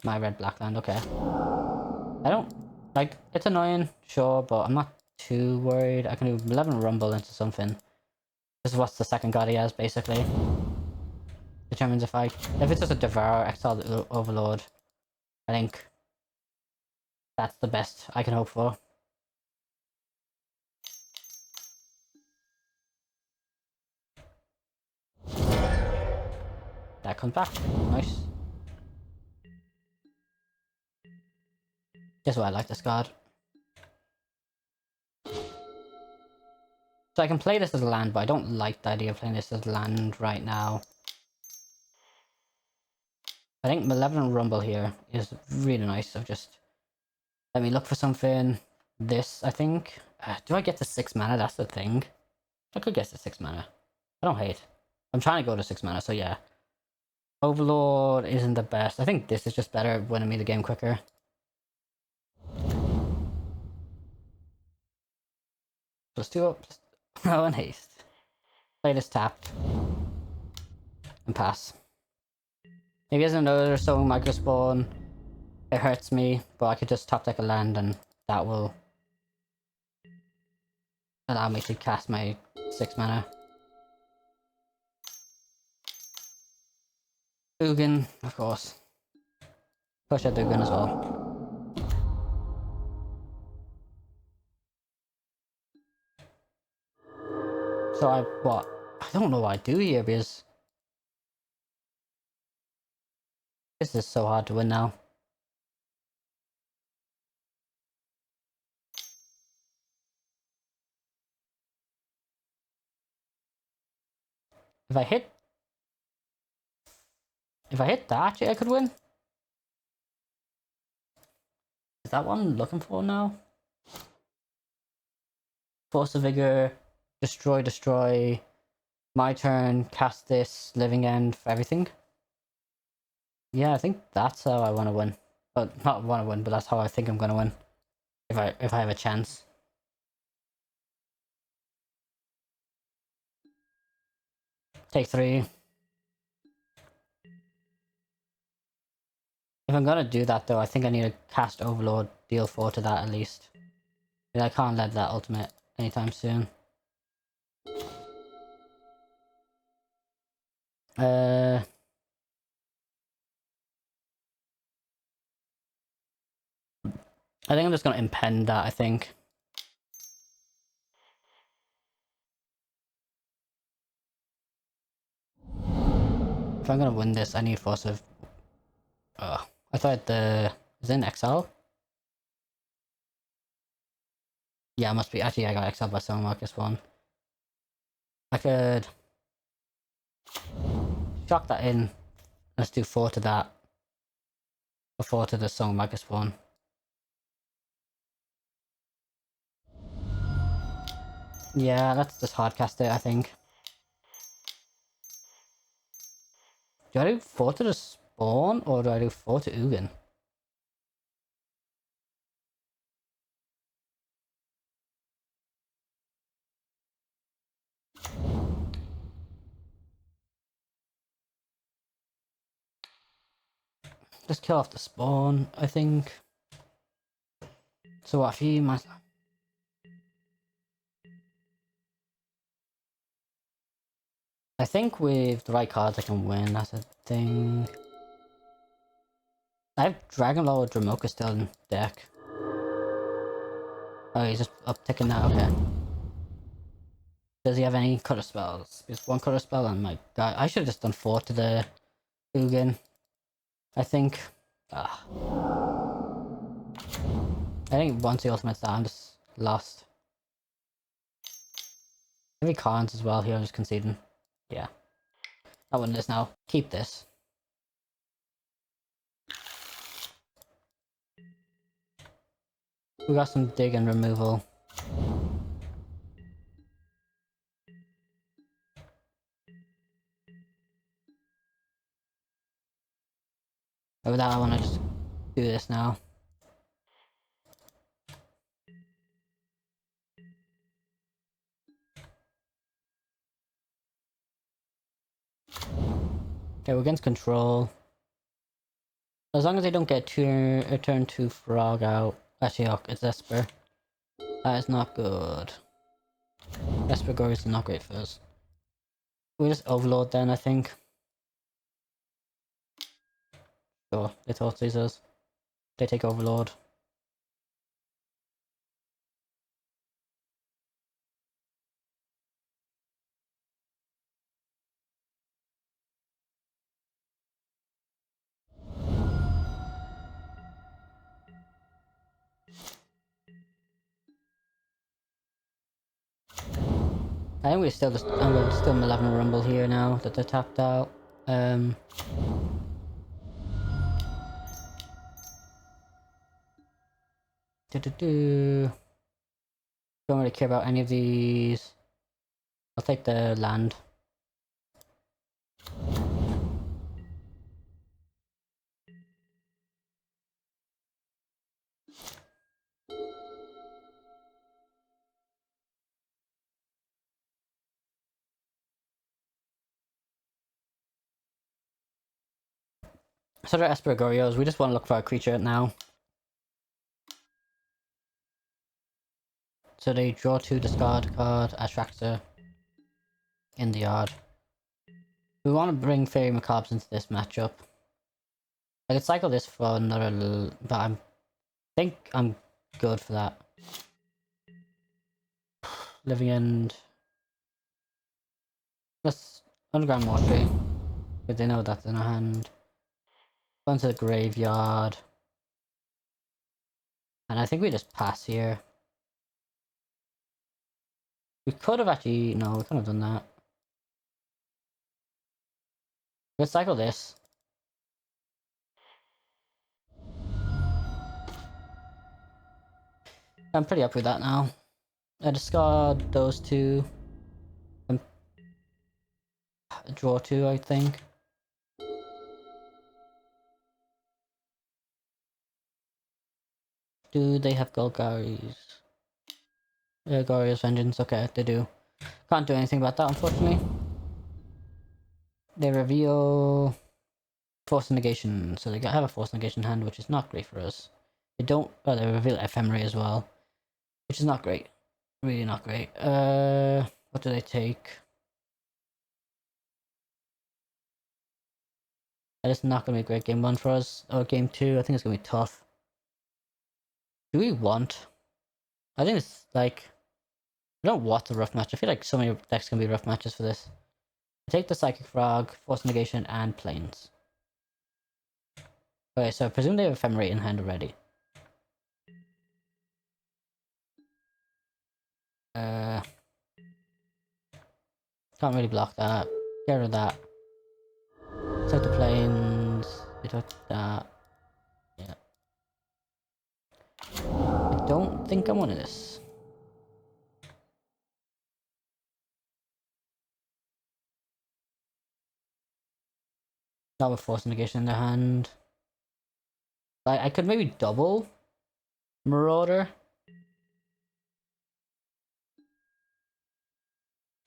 My red-black land, okay. I don't... Like, it's annoying, sure, but I'm not too worried. I can do 11 Rumble into something. This is what's the second god he has, basically. Determines if I... If it's just a Devour, exile the Overlord, I think that's the best I can hope for. That comes back. Nice. Guess what, I like this card. So I can play this as a land, but I don't like the idea of playing this as land right now. I think Malevolent Rumble here is really nice. Of just... Let me look for something. This, I think. Do I get to 6 mana? That's the thing. I could get to 6 mana. I don't hate. I'm trying to go to 6 mana, so yeah. Overlord isn't the best. I think this is just better at winning me the game quicker. +2 up. Oh, and haste. Play this tapped. And pass. Maybe he has another Stone Microspawn. It hurts me, but I could just top deck a land and that will allow me to cast my 6 mana. Ugin, of course. Push out Ugin as well. So I don't know what I do here because this is so hard to win now. If I hit that, actually I could win. Is that what I'm looking for now? Force of Vigor, destroy. My turn, cast this, Living End for everything. Yeah, I think that's how I want to win. Well, not want to win, but that's how I think I'm gonna win. If I have a chance. Take 3. If I'm gonna do that though, I think I need to cast Overlord, deal 4 to that at least. But I can't let that ultimate anytime soon. I think I'm just gonna impend that, I think. If I'm gonna win this, I need Force of... I thought the... Is it in Exile? Yeah, it must be. Actually, I got exiled by Stone Marcus 1. I could... shock that in. Let's do 4 to that. Or 4 to the Stone Marcus 1. Yeah, let's just hardcast it, I think. Do I do 4 to the spawn, or do I do 4 to Ugin? Just kill off the spawn, I think. So what if he might... I think with the right cards I can win, that's a thing. I have Dragon Lord Dramoka still in deck. Oh, he's just upticking that, okay. Does he have any cutter spells? Just 1 cutter spell and my guy. I should have just done 4 to the Ugin. I think. I think once the ultimate's down, I'm just lost. Maybe Carnes as well here, I'm just conceding. Yeah. I win this now. Keep this. We got some dig and removal. But with that, I want to just do this now. Okay, we're against control. As long as they don't get turn 2 frog out. Actually, oh, it's Esper. That is not good. Esper Goryo is not great for us. We just overload then, I think. Sure, they thought us. They take overload. I think we still just I'm still 11 rumble here now that they're tapped out. Don't really care about any of these. I'll take the land. So they're Esper Goryos. We just want to look for a creature now. So they draw 2, discard a card, Attractor in the yard. We want to bring Fairy Macabres into this matchup. I could cycle this for another, but I think I'm good for that. Living End. Let's Underground Mortuary. But they know that's in our hand. Go into the graveyard. And I think we just pass here. We could have actually... No, we couldn't have done that. Let's cycle this. I'm pretty up with that now. I discard those 2. And draw 2, I think. Do they have Golgari's? Goryo's Vengeance, okay, they do. Can't do anything about that, unfortunately. They reveal Force Negation, so they have a Force Negation hand, which is not great for us. They don't. Oh, they reveal Ephemery as well, which is not great. Really not great. What do they take? That is not gonna be a great game 1 for us, or game 2. I think it's gonna be tough. Do we want? I think it's like I don't want a rough match. I feel like so many decks can be rough matches for this. I take the Psychic Frog, Force Negation, and Plains. Okay, so I presume they have Ephemerate in hand already. Can't really block that. Get rid of that. Take the Plains. They took that. Yeah. I don't think I'm winning this. Not with Force Negation in their hand. Like, I could maybe double Marauder.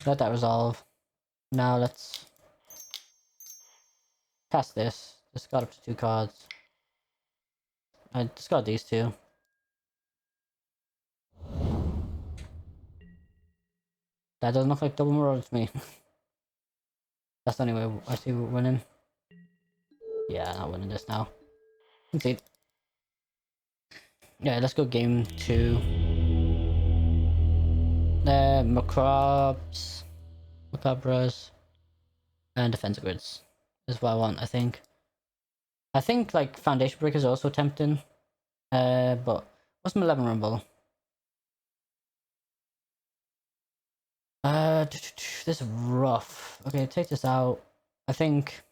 Let that resolve. Now let's cast this. Discard up to 2 cards. I discard these 2. That doesn't look like double Marauder to me. That's the only way I see we're winning. Yeah, not winning this now. Concede. Yeah, let's go game 2. Macabres, and Defensive Grids is what I want, I think. I think, like, Foundation Breaker is also tempting. But what's my 11 Rumble? This is rough. Okay, take this out. I think...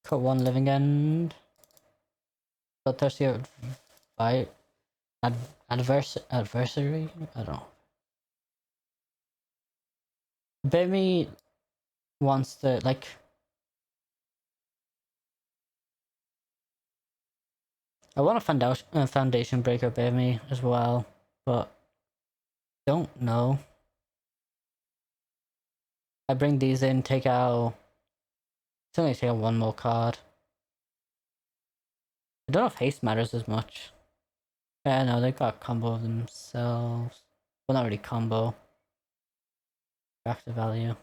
Cut 1 Living End. Bloodthirsty fight. Adversary? I don't know. Bemi wants to, like... I want a Foundation Breaker Bemi as well, but... Don't know. I bring these in, take out... It's only take out 1 more card. I don't know if Haste matters as much. Yeah, no, they got a combo of themselves. Well, not really combo. Back to value.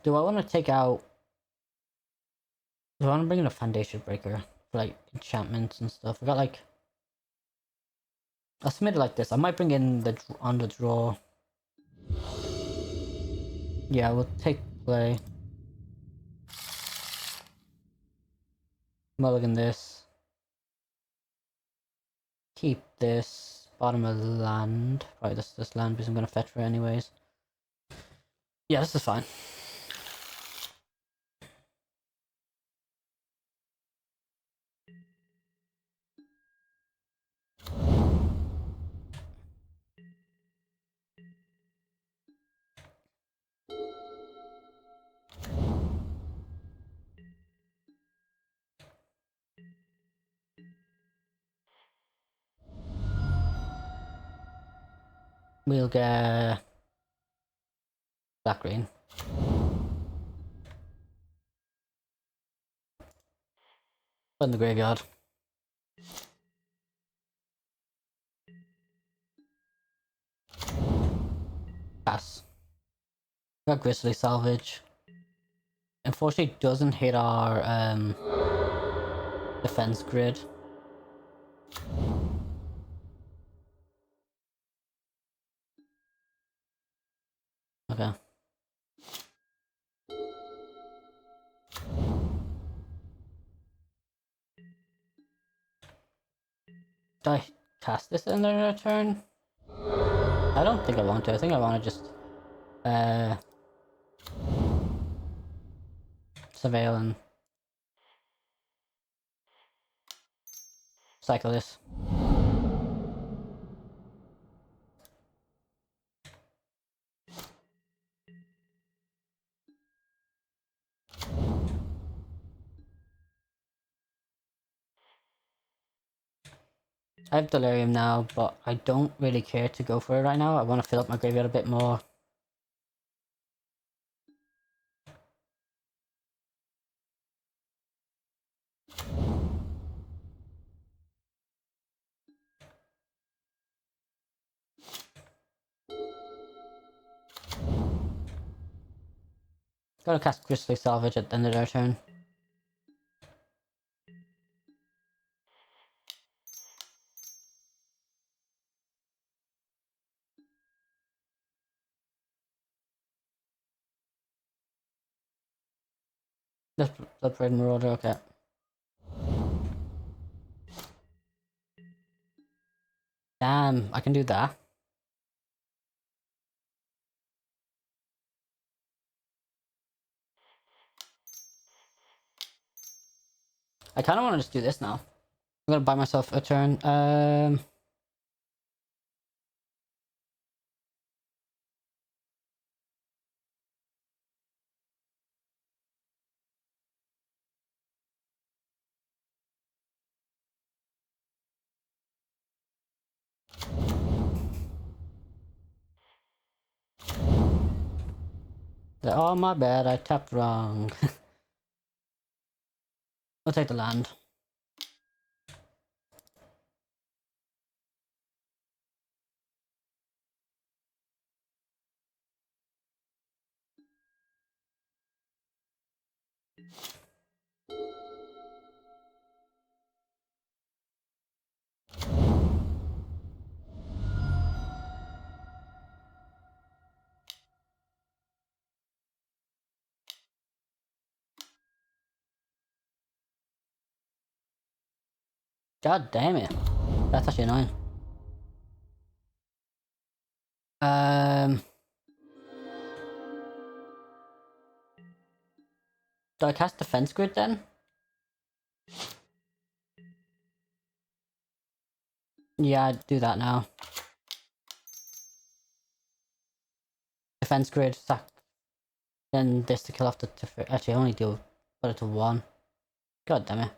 Do I want to take out... Do I want to bring in a Foundation Breaker? For, like, enchantments and stuff. I got, like... I'll submit it like this. I might bring in the on the draw. Yeah, we'll take play. Mulligan this. Keep this. Bottom of land. Right, this land because I'm going to fetch for it anyways. Yeah, this is fine. we'll get black green. Put in the graveyard. Pass. Got Grizzly Salvage. Unfortunately, doesn't hit our defense grid. Okay. Do I cast this in their turn? I don't think I want to. I think I want to just surveil and cycle this. I have Delirium now, but I don't really care to go for it right now. I want to fill up my graveyard a bit more. Gotta cast Grizzly Salvage at the end of their turn. Let's Blood Marauder, okay. Damn, I can do that. I kind of want to just do this now. I'm gonna buy myself a turn. Oh, my bad, I tapped wrong. I'll take the land. God damn it. That's actually annoying. Do I cast Defense Grid then? Yeah, I'd do that now. Defense Grid, sack. Then this to kill off the... Actually, I only do... Put it to 1. God damn it.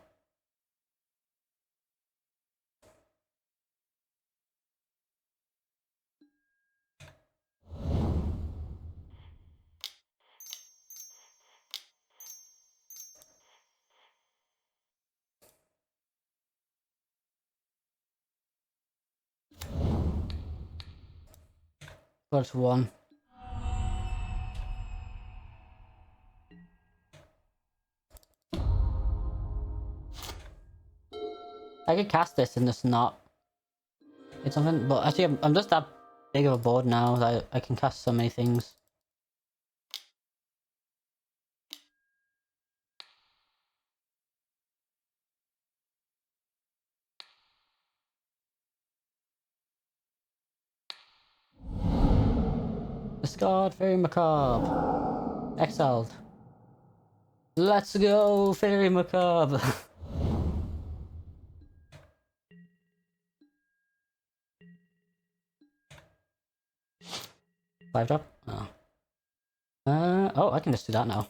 Put it to 1. I could cast this and just not... It's something... But actually, I'm just that big of a board now that I can cast so many things. Discard Fairy Macabre. Exiled. Let's go, Fairy Macabre! 5-drop? Oh. Oh, I can just do that now.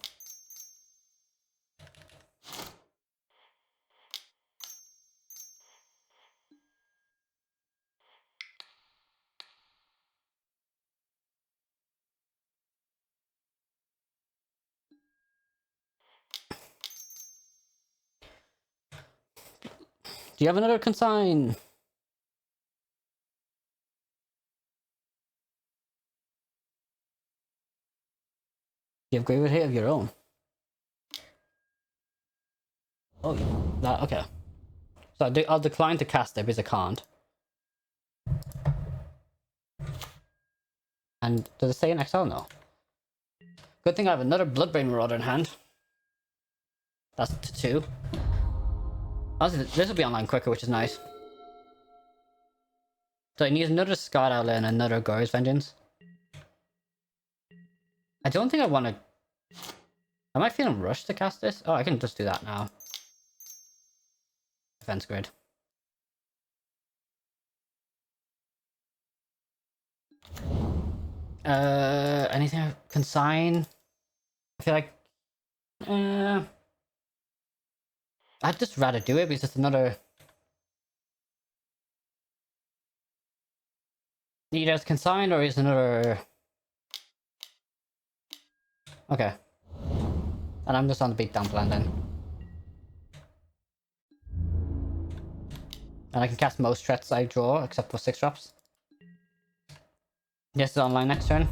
you have another consign? You have Graveyard Hate of your own. Oh, that okay. So I'll decline to cast it because I can't. And does it say in Exile? No. Good thing I have another Bloodbrain Marauder in hand. That's to 2. Honestly, this will be online quicker, which is nice. So I need another Scarred Outlet and another Goryo's Vengeance. I don't think I want to... Am I feeling rushed to cast this? Oh, I can just do that now. Defense Grid. Anything? Consign? I feel like... I'd just rather do it because it's another... Either it's Consign or it's another... Okay. And I'm just on the beatdown plan then. And I can cast most threats I draw, except for 6-drops. This is online next turn.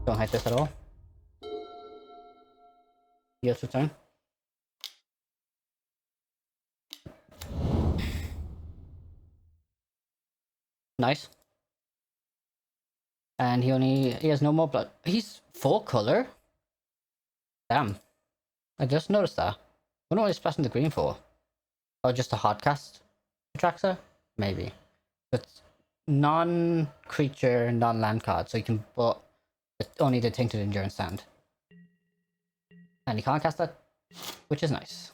Don't hate this at all. Yield return. Nice. And he has no more blood. He's full color? Damn. I just noticed that. I wonder what he's splashing the green for. Or just a hard cast Atraxa? Maybe. It's non-creature, non-land card, so you can put only the Tainted Endurance Sand. And you can't cast that, which is nice.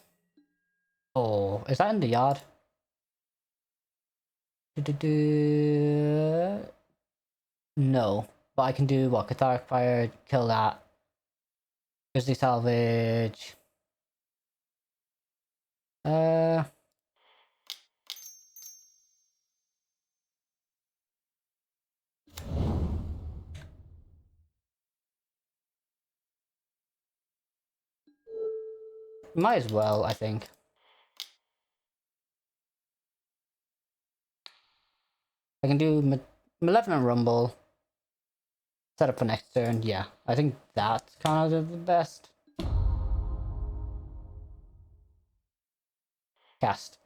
Oh, is that in the yard? No. But I can do what? Cathartic Fire, kill that. Grizzly Salvage. Might as well, I think. I can do Malevolent Rumble. Set up for next turn. Yeah, I think that's kind of the best. Cast.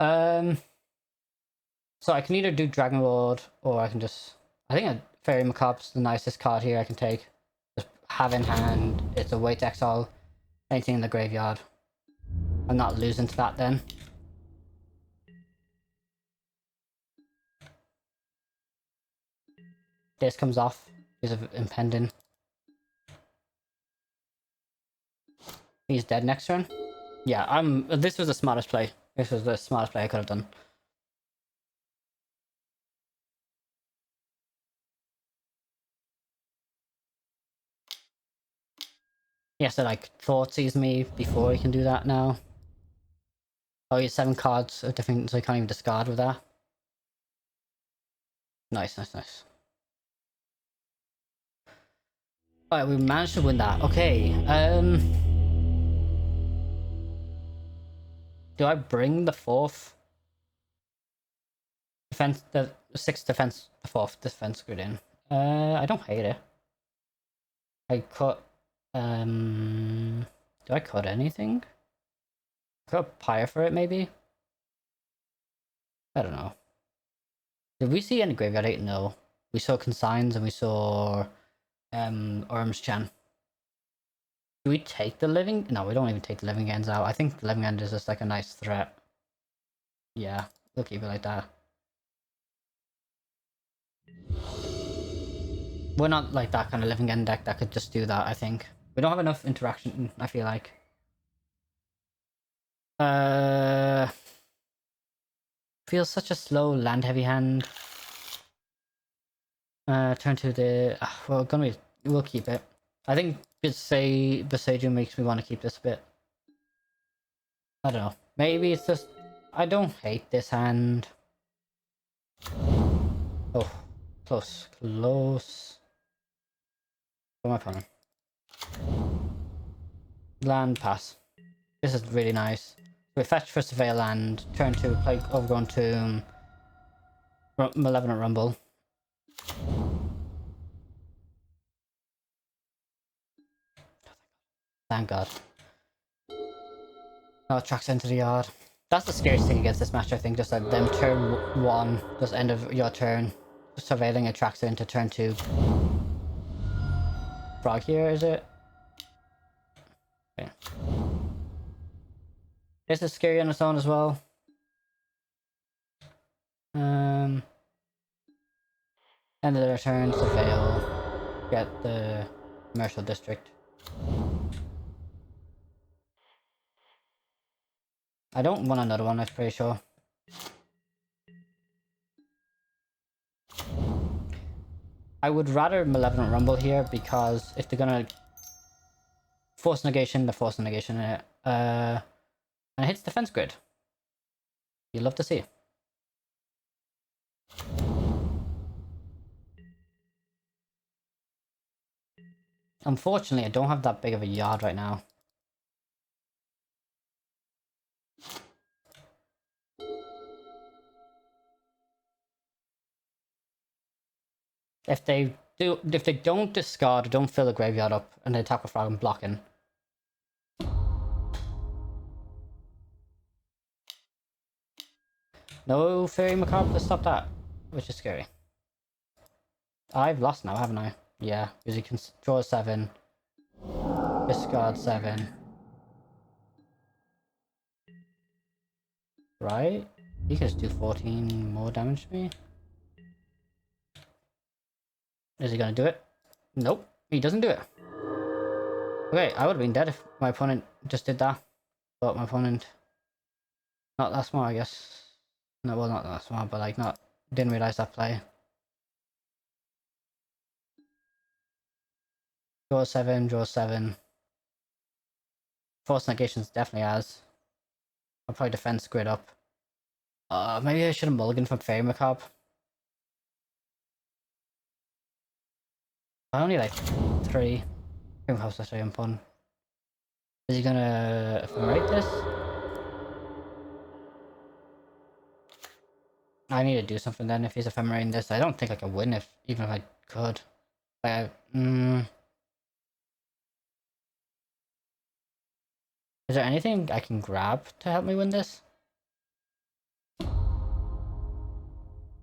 So I can either do Dragon Lord or I can just... I think a Fairy Macabre's the nicest card here I can take. Just have in hand. It's a way to exile anything in the graveyard. I'm not losing to that then. This comes off because of Impending. He's dead next turn. Yeah, this was the smartest play. This was the smartest play I could have done. Yes, so like Thought sees me before he can do that now. Oh, he has 7 cards of different, so he can't even discard with that. Nice, nice, nice. Alright, we managed to win that. Okay, do I bring the 4th defense, the 6th defense, the 4th defense grid in? I don't hate it. I cut, do I cut anything? Cut Pyre for it, maybe? I don't know. Did we see any Graveyard Hate? No. We saw Consigns and we saw, Orm's-chan. Do we take the Living? No, we don't even take the Living Ends out. I think the Living End is just like a nice threat. Yeah, we'll keep it like that. We're not like that kind of Living End deck that could just do that, I think. We don't have enough interaction, I feel like. Feels such a slow land heavy hand. Turn to the... well, we'll keep it. I think Besaju makes me want to keep this a bit. I don't know. Maybe it's just... I don't hate this hand. Oh, close. Close. For my opponent. Land pass. This is really nice. We fetch for Surveil Land, turn 2, play Overgrown Tomb, Malevolent Rumble. Thank God. No tracks into the yard. That's the scariest thing against this match, I think. Just like them turn 1, just end of your turn, surveilling attracts into turn 2. Frog here, is it? Okay. This is scary on its own as well. End of their turn, surveil. Get the commercial district. I don't want another one, I'm pretty sure. I would rather Malevolent Rumble here because if they're gonna force negation, the force negation in it. And it hits defense grid. You love to see. Unfortunately, I don't have that big of a yard right now. If they don't discard or don't fill the graveyard up and they attack with frog and blocking. No Fairy Macabre to stop that, which is scary. I've lost now, haven't I? Yeah, because you can draw 7, discard 7. Right? He can just do 14 more damage to me. Is he gonna do it? Nope, he doesn't do it. Okay, I would have been dead if my opponent just did that. But my opponent... Not that smart, I guess. No, well, not that smart, but like, didn't realize that play. Draw 7, draw 7. Force negations definitely has. I'll probably defense grid up. Maybe I should have mulliganed from Fairy Macabre. I only like 3. Fairy Macabre's such a fun. Is he gonna ephemerate this? I need to do something then if he's ephemerating this. I don't think I can win even if I could. Is there anything I can grab to help me win this? No,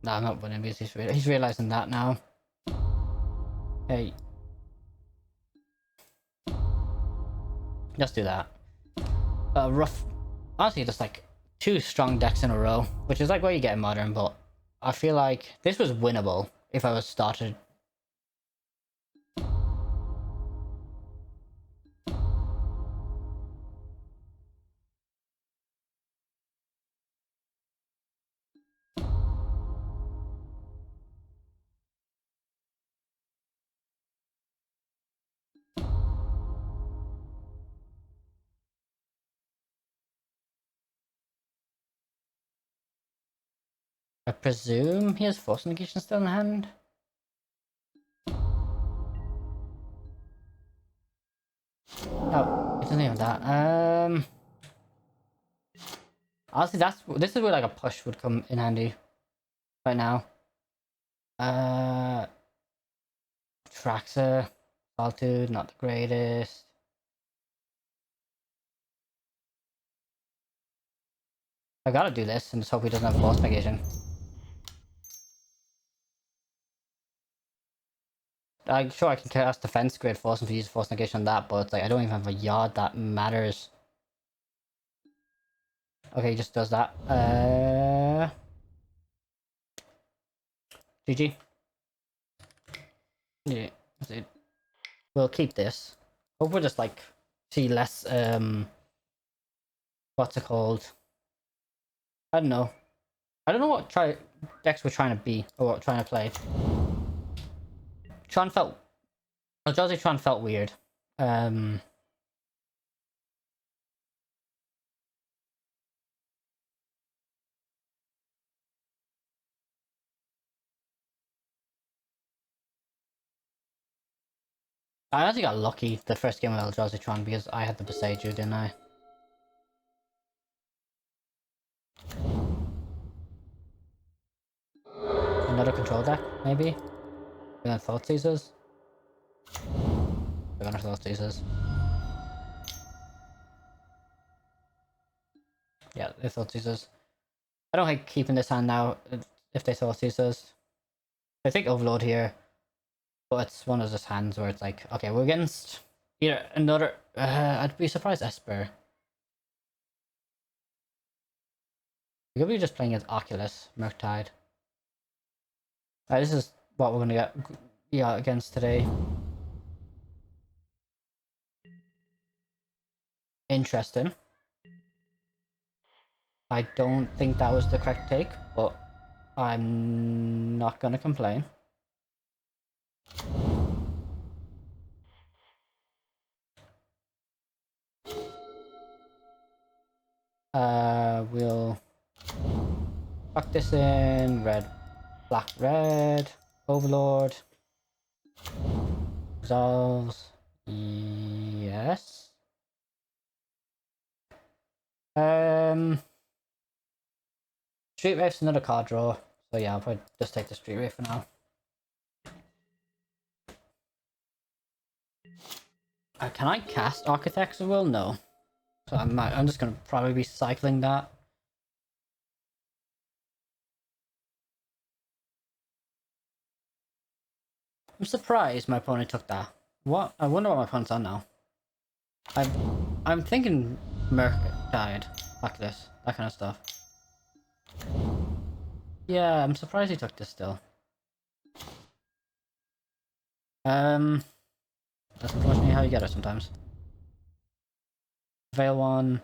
I'm not winning because he's realizing that now. Hey. Let's do that. Rough. Honestly, just like 2 strong decks in a row, which is like what you get in Modern, but I feel like this was winnable if I was started. I presume he has Force Negation still in hand? Oh, it doesn't even that. Honestly, this is where like a push would come in handy right now. Traxer, Solitude, not the greatest. I gotta do this and just hope he doesn't have Force Negation. I'm sure I can cast Defense Grid, force him to use Force Negation on that, but it's like I don't even have a yard that matters. Okay, he just does that. GG. Yeah, that's it. We'll keep this. Hope we'll just like see less what's it called? I don't know. I don't know what decks we're trying to be or what we're trying to play. Eldrazi Tron felt weird. I actually got lucky the first game of Eldrazi Tron because I had the Besage, didn't I? another control deck, maybe? And then Thought Seizers? They're gonna Thought Seizers. Yeah, they Thought Seizers. I don't like keeping this hand now if they Thought Seizers. I think Overlord here, but it's one of those hands where it's like, okay, we're against either another. I'd be surprised Esper. We could be just playing against Oculus, Murktide. This is what we're gonna get against today. Interesting. I don't think that was the correct take, but I'm not gonna complain. We'll fuck this in red, black, red, Overlord, resolves, yes. Street Wraith's another card draw, so yeah, I'll probably just take the Street Wraith for now. Can I cast Architects of Will? No. So I'm just gonna probably be cycling that. I'm surprised my opponent took that. What? I wonder what my opponent's on now. I'm thinking Merc died. Like this. That kind of stuff. Yeah, I'm surprised he took this still. That's unfortunately how you get it sometimes. Veil one.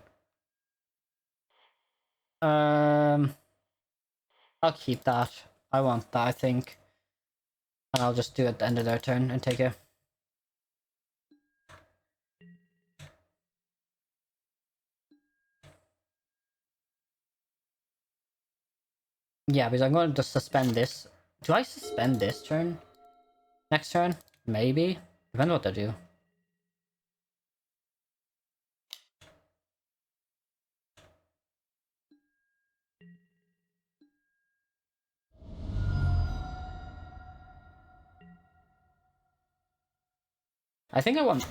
I'll keep that. I want that, I think. And I'll just do it at the end of their turn and take it. Yeah, because I'm going to just suspend this. Do I suspend this turn? Next turn? Maybe? Depends on what they do. I think I want...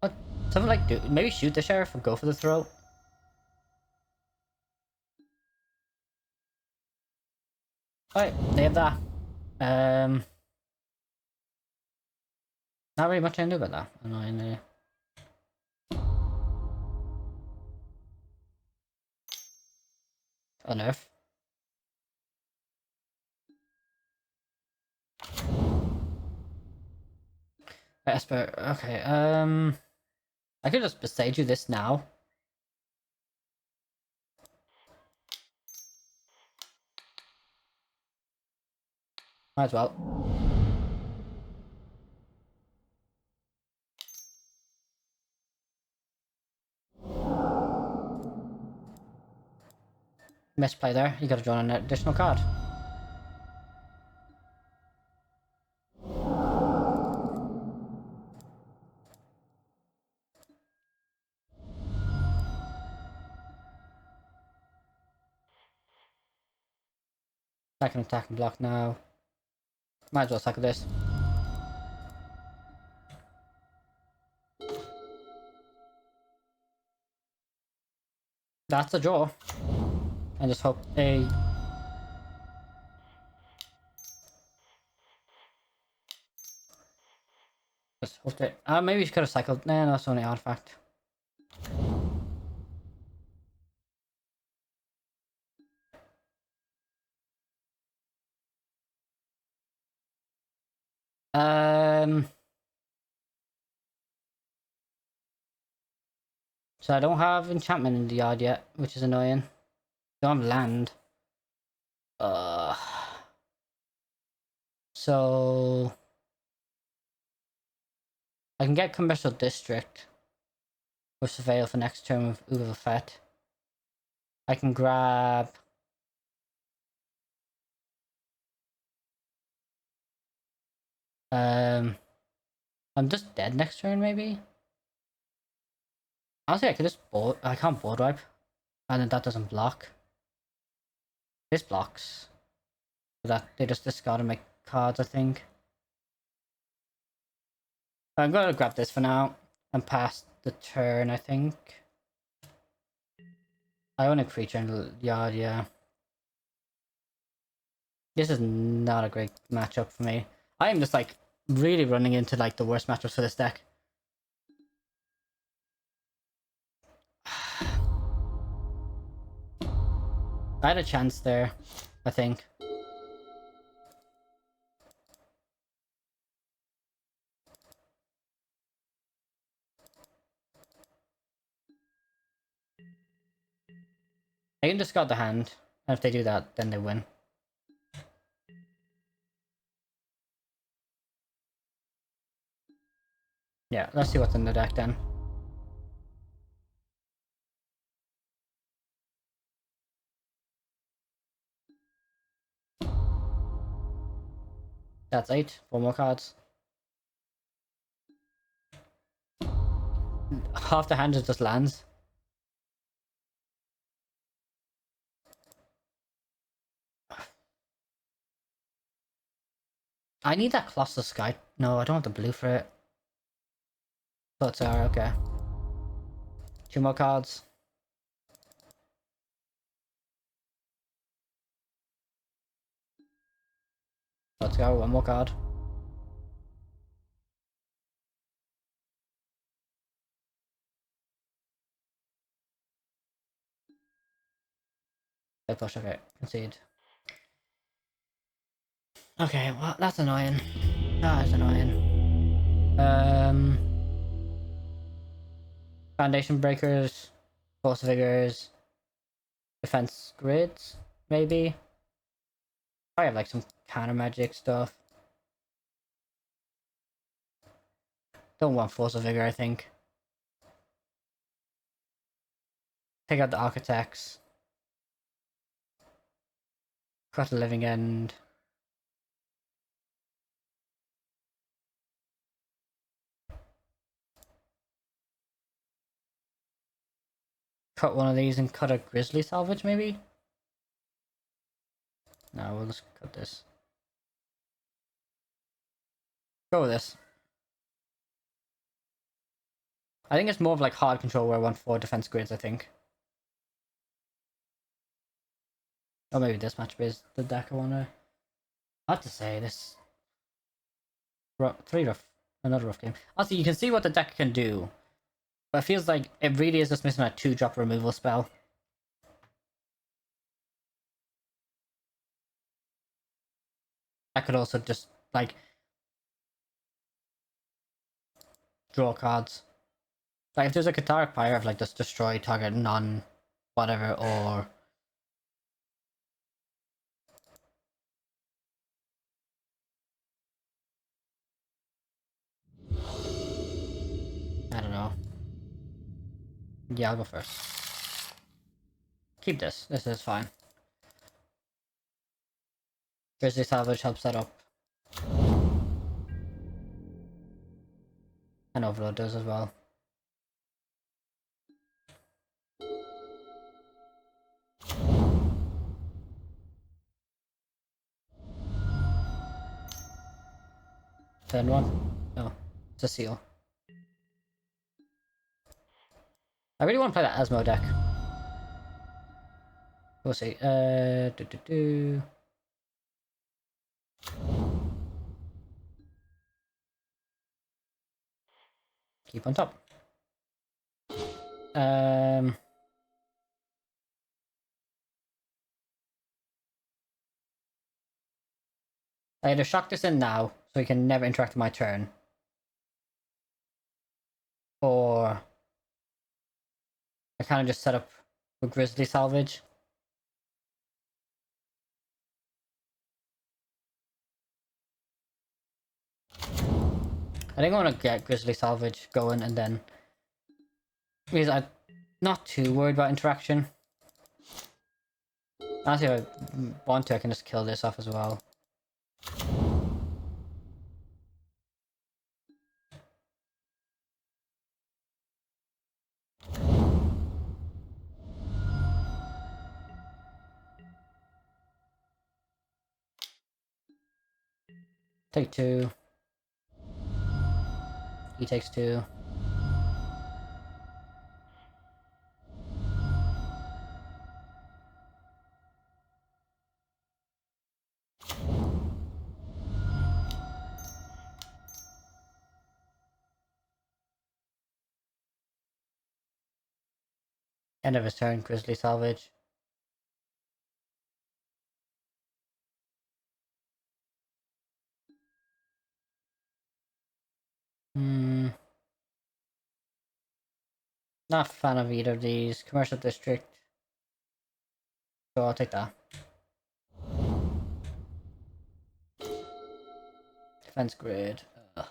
What? Something like... Maybe shoot the sheriff and go for the throat? Alright, they have that. Not really much I can do about that, annoyingly. Unearth. Esper, okay, I could just beside you this now. Might as well. Misplay there, you gotta draw an additional card. I can attack and block now. Might as well cycle this. That's a draw. I just hope they... Just hope they... maybe she could have cycled... Nah, no, that's only artifact. So I don't have enchantment in the yard yet, which is annoying. Don't have land. So I can get commercial district with surveil for next turn with Uva Fett. I can grab I'm just dead next turn maybe. Honestly, I could just board. I can't board wipe, and then that doesn't block. This blocks. That they just discarded my cards, I think. I'm gonna grab this for now and pass the turn, I think. I own a creature in the yard, yeah. This is not a great matchup for me. I am just like really running into like the worst matchups for this deck. I had a chance there, I think. I can discard the hand, and if they do that, then they win. Yeah, let's see what's in the deck then. That's 8. 4 more cards. Half the hand is just lands. I need that Colossal Sky. No, I don't want the blue for it. Thoughts are okay. 2 more cards. Let's go, 1 more card. They push, okay. Concede. Okay, well, that's annoying. That is annoying. Foundation Breakers, Force Vigors, Defense Grids, maybe? I have like some counter magic stuff. Don't want Force of Vigor, I think. Take out the Architects. Cut the Living End. Cut one of these and cut a Grizzly Salvage, maybe? No, we'll just cut this. Go with this. I think it's more of like hard control where I want 4 defense grids, I think. Or maybe this matchup is the deck I want to... I have to say, this... Another rough game. Also, you can see what the deck can do. But it feels like it really is just missing a 2-drop removal spell. I could also just, like... draw cards. Like, if there's a Cataric Pyre of, like, just destroy target non-whatever, or... I don't know. Yeah, I'll go first. Keep this. This is fine. Grizzly Salvage helps that up. And Overload does as well. Turn 1? No. It's a seal. I really want to play that Asmo deck. We'll see. Keep on top. I either shock this in now, so he can never interact with my turn. Or... I kind of just set up a Grizzly Salvage. I think I want to get Grizzly Salvage going and then... Because I'm not too worried about interaction. Honestly, if I want to, I can just kill this off as well. Take 2. He takes 2. End of his turn, Grizzly Salvage. Not a fan of either of these. Commercial District. So I'll take that. Defense Grid. Ugh.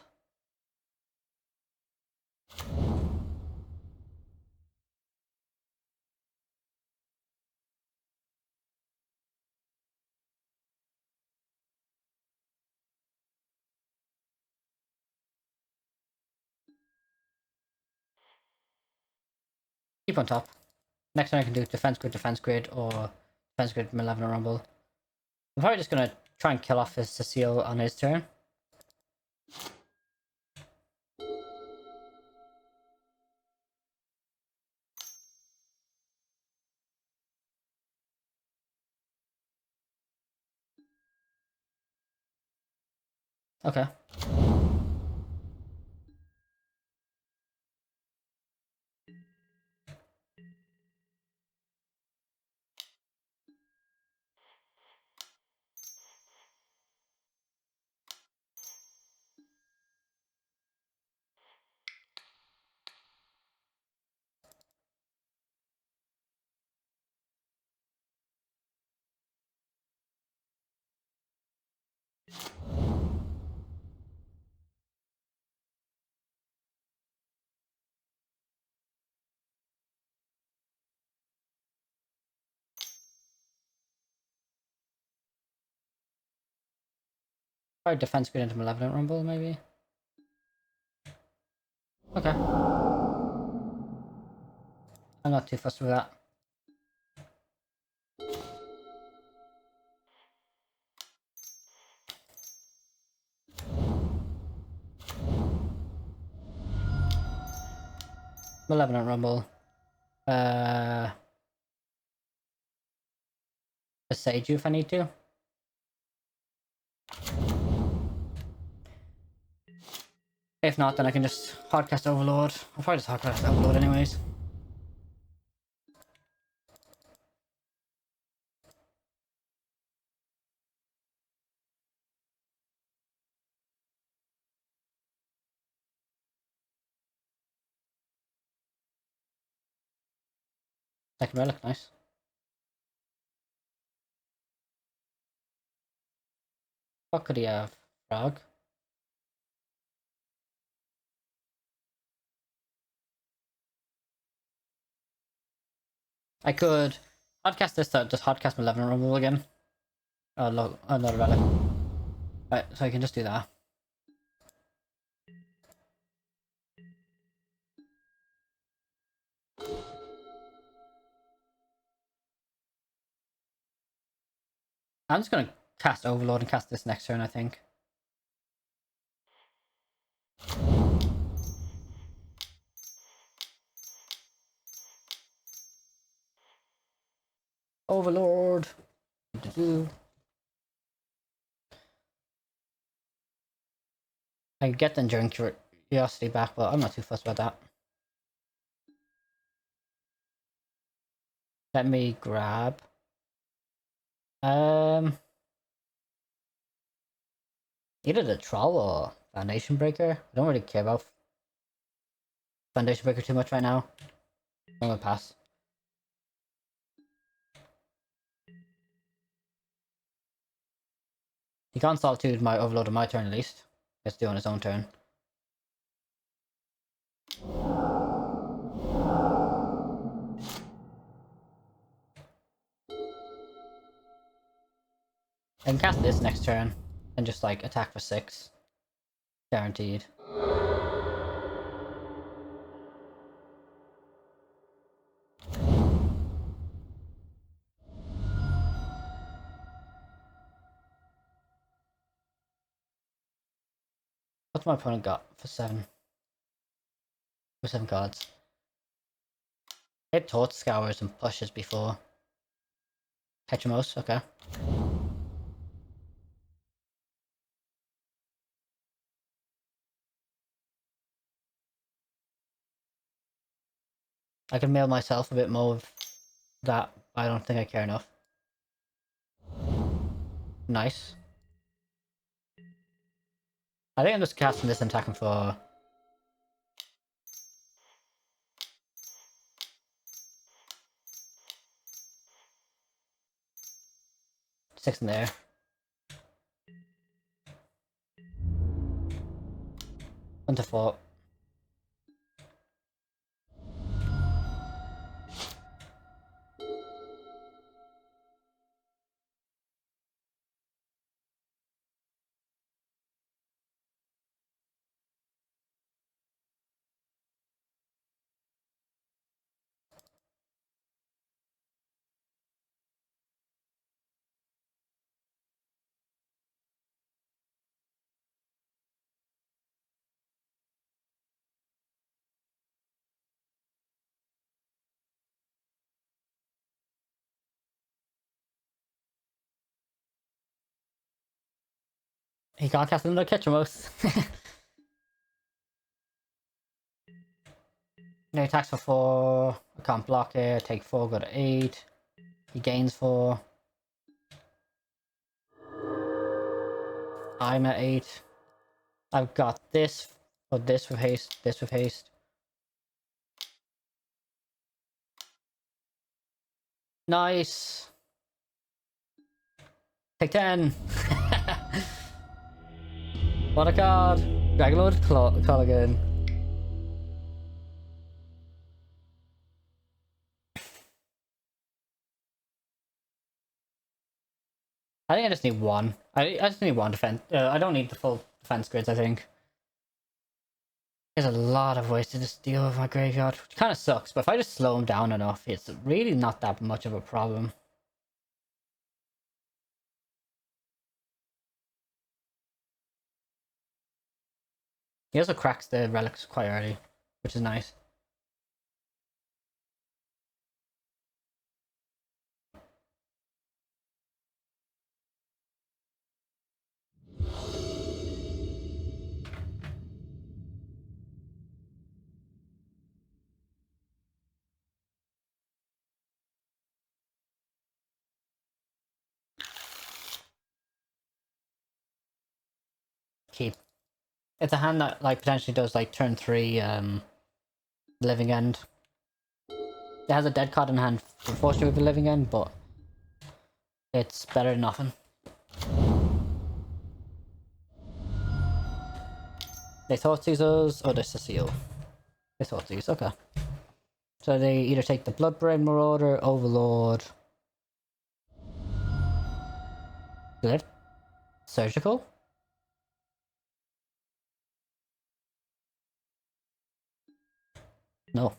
Keep on top. Next turn I can do Defense Grid, or Defense Grid Malevolent Rumble. I'm probably just gonna try and kill off his Cecile on his turn. Okay. Probably Defense Grid into Malevolent Rumble, maybe? Okay. I'm not too fussed with that. Malevolent Rumble. A Sage if I need to. If not, then I can just Hardcast Overlord. I'll probably just Hardcast Overlord anyways. Second Relic, nice. What could he have? Frog? I could Hardcast this to just Hardcast Malevolent Rumble again. Oh, look, another Relic. Right, so I can just do that. I'm just gonna cast Overlord and cast this next turn, I think. Overlord! I can get the Enduring Curiosity back, but I'm not too fussed about that. Let me grab. Either the Troll or Foundation Breaker. I don't really care about Foundation Breaker too much right now. I'm gonna pass. He can't Solitude my Overlord on my turn at least. Let's do on his own turn. I can cast this next turn and just like attack for 6. Guaranteed. What's my opponent got for 7? For 7 cards. They had Torch Scours and Pushes before. Heteros, okay. I can mail myself a bit more of that, but I don't think I care enough. Nice. I think I'm just casting this and attacking for... Six in there. One to 4. He can't cast another Ketchamos. No, he attacks for 4. I can't block it. Take 4, go to 8. He gains 4. I'm at 8. I've got this for this with haste, this with haste. Nice. Take 10. What a card. Dragonlord call again. I think I just need 1. I just need 1 defense. I don't need the full defense grids, I think. There's a lot of ways to just deal with my graveyard, which kind of sucks, but if I just slow him down enough, it's really not that much of a problem. He also cracks the relics quite early, which is nice. Keep. It's a hand that like potentially does like turn 3 living end. It has a dead card in hand, unfortunately, with the living end, but it's better than nothing. They thought these, oh, this is a seal. They thought these, okay. So they either take the Bloodbraid Marauder, Overlord. Do they have Surgical? No.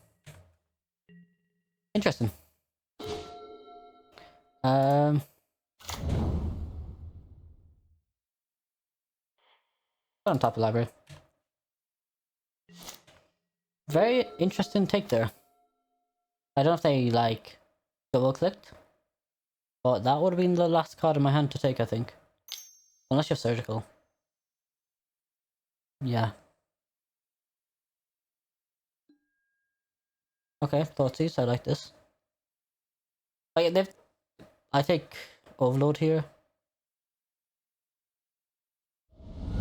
Interesting. On top of library. Very interesting take there. I don't know if they like double clicked, but that would have been the last card in my hand to take, I think. Unless you're surgical. Yeah. Okay, thoughtsies, I like this. Oh, yeah, I take Overload here.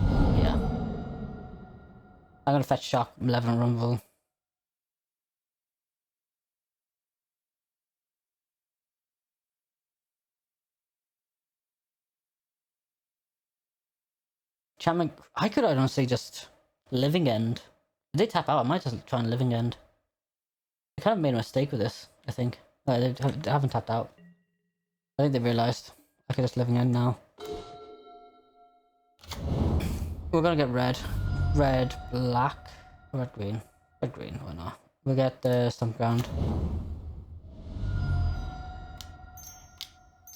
Yeah. I'm gonna fetch Shock 11 Rumble. Chapman, I could honestly just Living End. If they tap out, I might just try and Living End. They kind of made a mistake with this, I think. They haven't tapped out. I think they realised I could just Living End now. We're gonna get red. Red, black, red, green. Red, green, why not? We'll get the Stump Ground.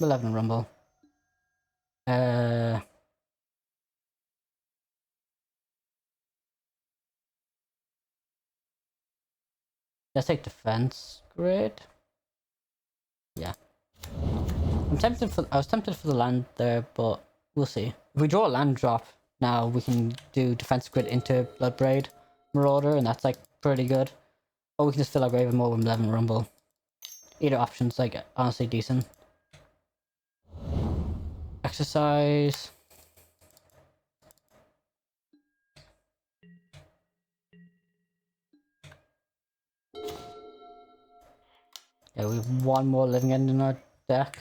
11 Rumble. Let's take defense grid. Yeah. I was tempted for the land there, but we'll see. If we draw a land drop now, we can do defense grid into Bloodbraid Marauder, and that's like pretty good. Or we can just fill our grave with more with Malevolent Rumble. Either option's like honestly decent. Exercise. Yeah, we have one more living end in our deck.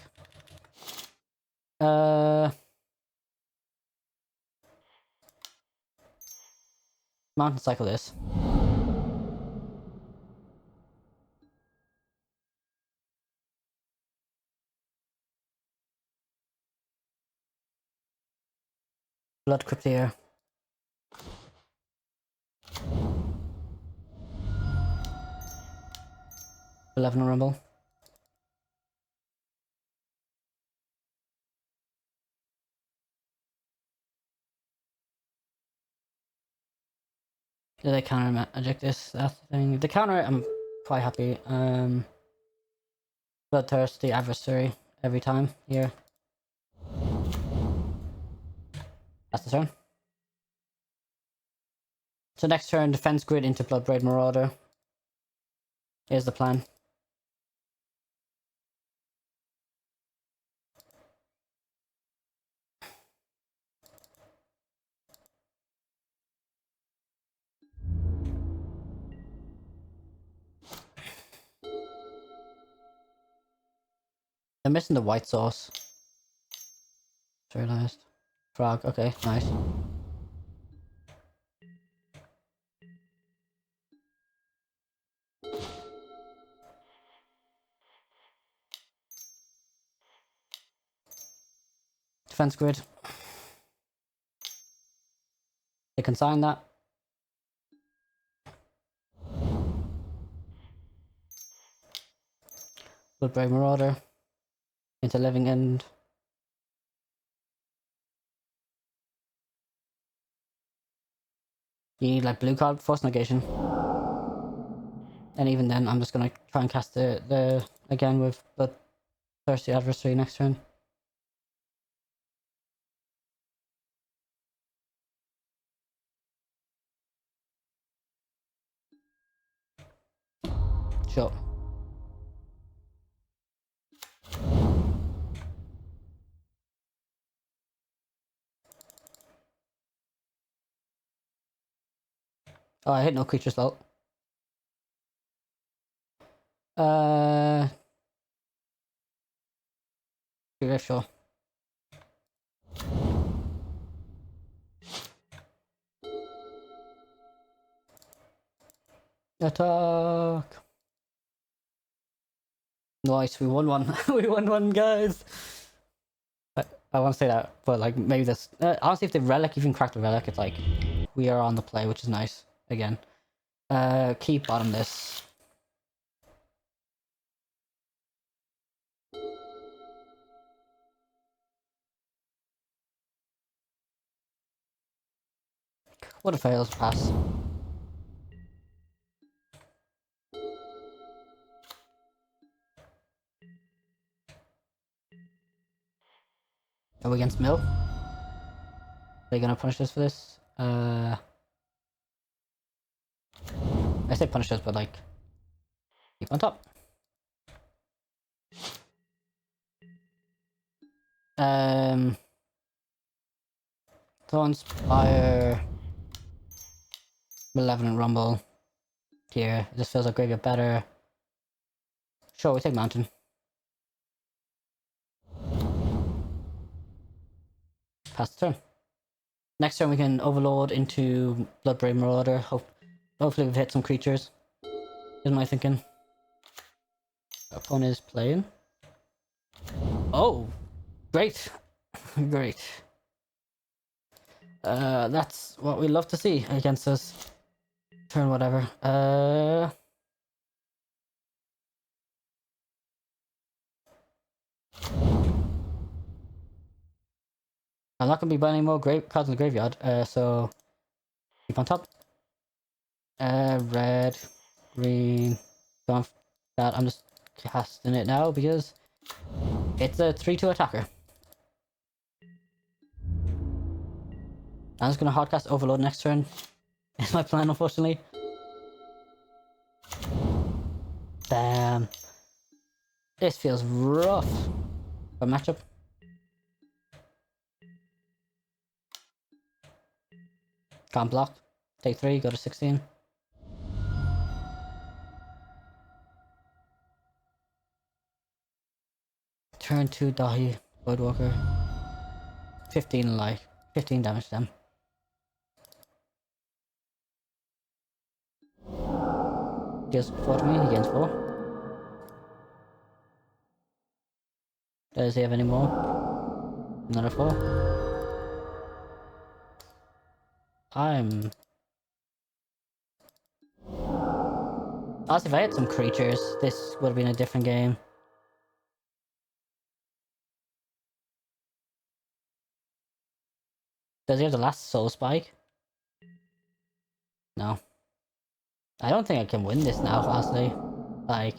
Mountain cycle this. Blood Crypt here. Malevolent Rumble. Did I counter magic this? That's the thing. The counter, I'm quite happy. Bloodthirsty adversary every time here. That's the turn. So next turn, defense grid into Bloodbraid Marauder. Here's the plan. They're missing the white sauce. Realized. Frog, okay, nice. Defense grid. They can sign that. Bloodbraid Marauder. Into Living End. You need like blue card force negation. And even then, I'm just gonna try and cast the again with Bloodthirsty Adversary next turn. Sure. Oh, I hit no creature slot. Yeah, sure. Attack! Nice, we won one. We won one, guys! I want to say that, but like, maybe this... honestly, if the relic even cracked the relic, it's like, we are on the play, which is nice. Again. Keep bottom this. What a fails, pass. Are we against Mill? Are they gonna punish us for this? I say punish us, but like, keep on top. Thorn Spire, Malevolent Rumble. Here, this feels like graveyard better. Sure, we take Mountain. Pass the turn. Next turn we can Overlord into Bloodbraid Marauder. Hopefully we've hit some creatures. Is my thinking. Our opponent is playing. Oh! Great! Great. That's what we love to see against us. Turn whatever. I'm not gonna be buying any more cards in the graveyard, so keep on top. Red, green, Don't that I'm just casting it now because it's a 3/2 attacker. I'm just gonna hardcast Overload next turn. Is my plan, unfortunately. Damn. This feels rough. A matchup. Can't block. Take 3, go to 16. Turn 2 die, Voidwalker. 15 life. 15 damage to them. Deals 4 to me, he gains 4. Does he have any more? Another 4. Honestly, if I had some creatures, this would have been a different game. Does he have the last soul spike? No. I don't think I can win this now, honestly. Like,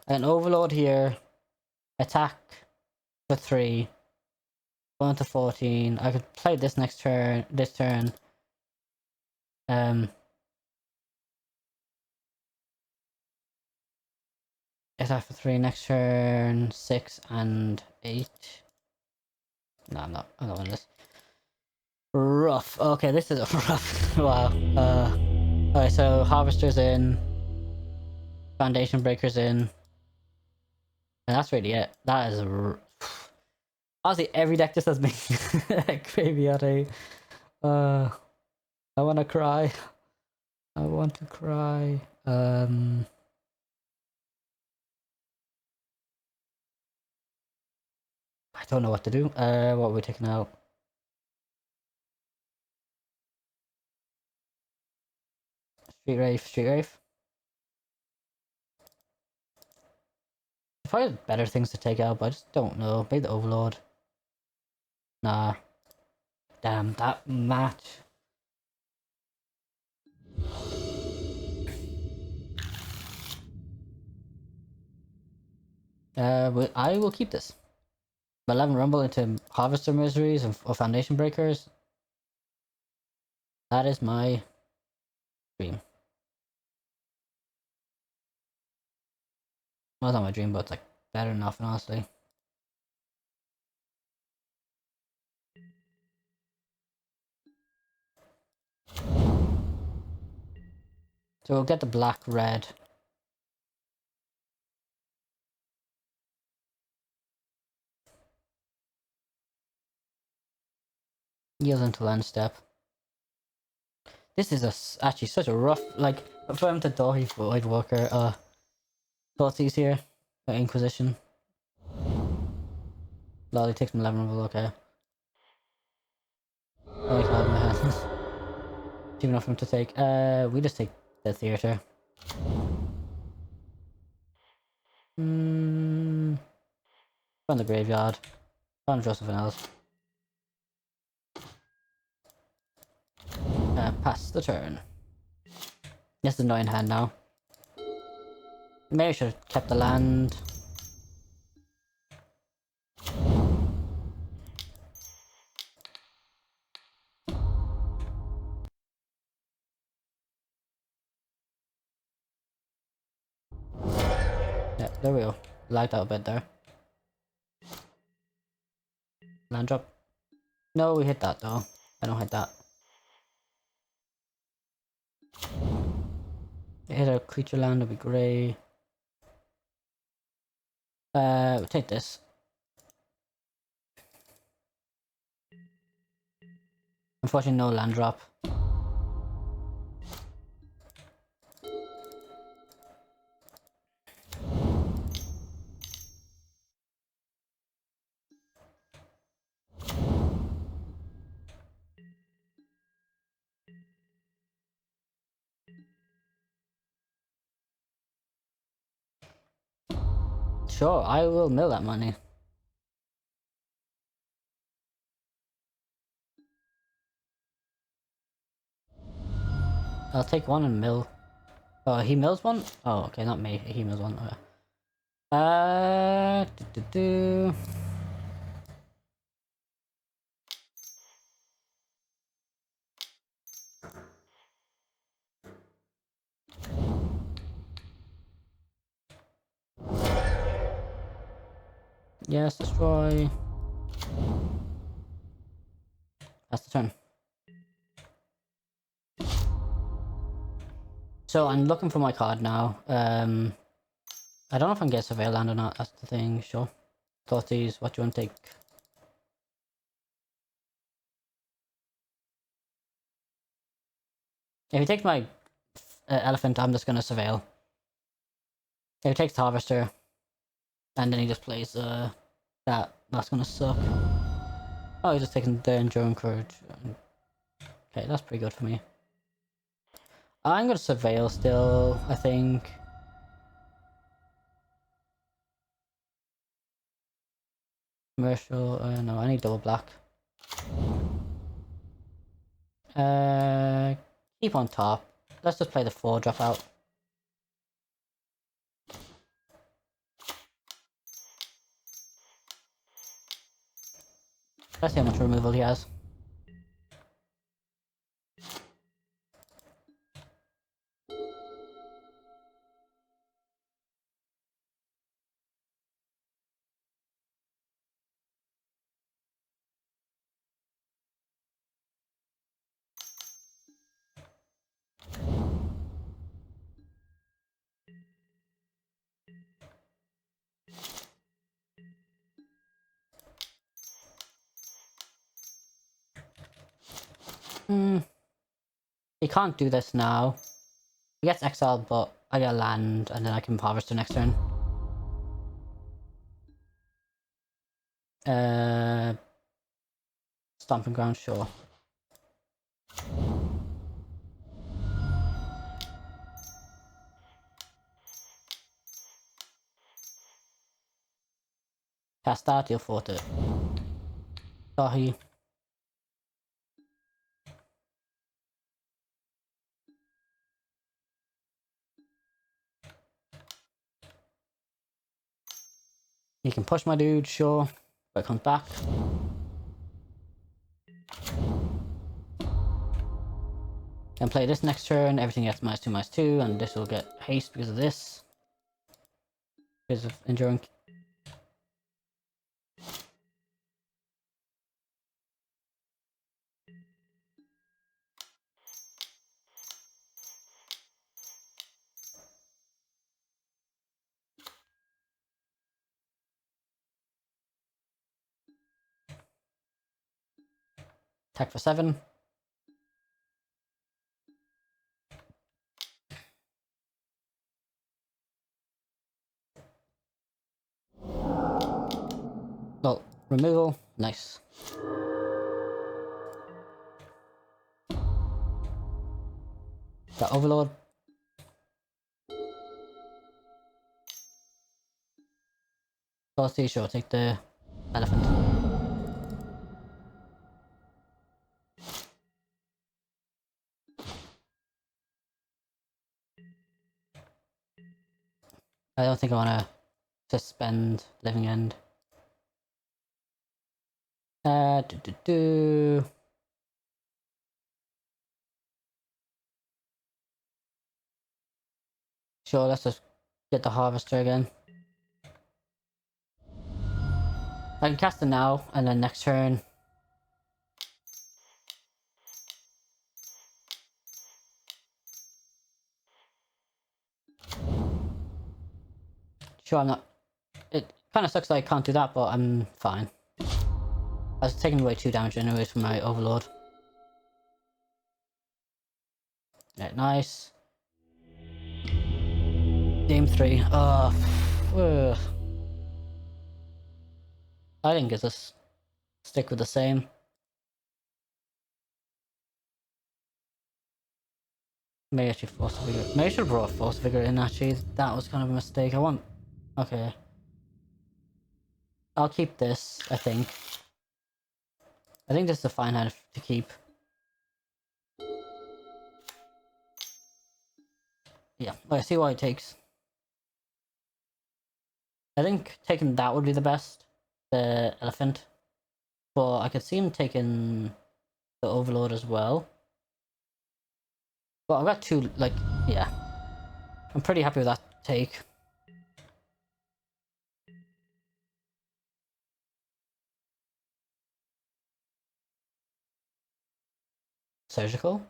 an overload here, attack for 3, 1 to 14. I could play this next turn, this turn. Attack for 3 next turn, 6 and 8. No, I'm not winning this. Rough. Okay, this is rough. Wow. Alright, so Harvester's in. Foundation Breaker's in. And that's really it. That is... Honestly, every deck just has been graveyard. I wanna cry. I want to cry. I don't know what to do. What are we taking out? Street Wraith, Street Wraith. If I had better things to take out, but I just don't know. Maybe the Overlord. Nah. Damn, that match. I will keep this. 11 Rumble into Harvester Miseries or Foundation Breakers. That is my dream. Well, it's not my dream, but it's like better than nothing, honestly. So we'll get the black red. Yield until end step. This is actually such a rough, like, for him to die Voidwalker, Thoughtseize here, Inquisition. Lol, he takes me 11 Rumble, okay. I like that in my hands. Cheap enough for him to take. We just take the theater. From the graveyard. From Joseph and else. Pass the turn. This is 9 hand now. Maybe I should have kept the land. Yeah, there we go. Lagged out a bit there. Land drop. No, we hit that though. I don't hit that. Hit a creature land would be great. We'll take this. Unfortunately, no land drop. Sure, I will mill that money. I'll take one and mill. Oh, he mills one? Oh, okay, not me. He mills one. Okay. Do. Yes, destroy. That's the turn. So I'm looking for my card now. I don't know if I can get Surveil Land or not. That's the thing. Sure. Thoughties, what do you want to take? If he takes my elephant, I'm just gonna Surveil. If he takes the Harvester, and then he just plays that's gonna suck. Oh, he's just taking the Enduring Courage. Okay, that's pretty good for me. I'm gonna Surveil still, I think. Commercial, no, I need double black. Keep on top. Let's just play the 4 drop out. Let's see how much removal he has. He can't do this now. He gets exiled, but I get land, and then I can harvest the next turn. Stomping Ground, sure. Cast that, you'll fort it. Dahi. You can push my dude, sure. But it comes back. Then play this next turn, everything gets -2/-2, and this will get haste because of this. Because of Enduring. Attack for 7. Well, removal, nice. Got Overlord. Velocity, sure, take the elephant. I don't think I want to suspend Living End. Do. Sure, let's just get the Harvester again. I can cast it now, and then next turn. Sure, I'm not. It kind of sucks that I can't do that, but I'm fine. I was taking away 2 damage anyways from my Overlord. Yeah, nice. Game 3. Ugh. I think it's just stick with the same. Maybe I should Force Vigor. Maybe I should have brought Force Vigor in actually. That was kind of a mistake. I want. Okay. I'll keep this, I think. I think this is a fine hand to keep. yeah, I see why it takes. I think taking that would be the best, the elephant. But I could see him taking the overlord as well. But I've got two, like, yeah. I'm pretty happy with that take. Surgical?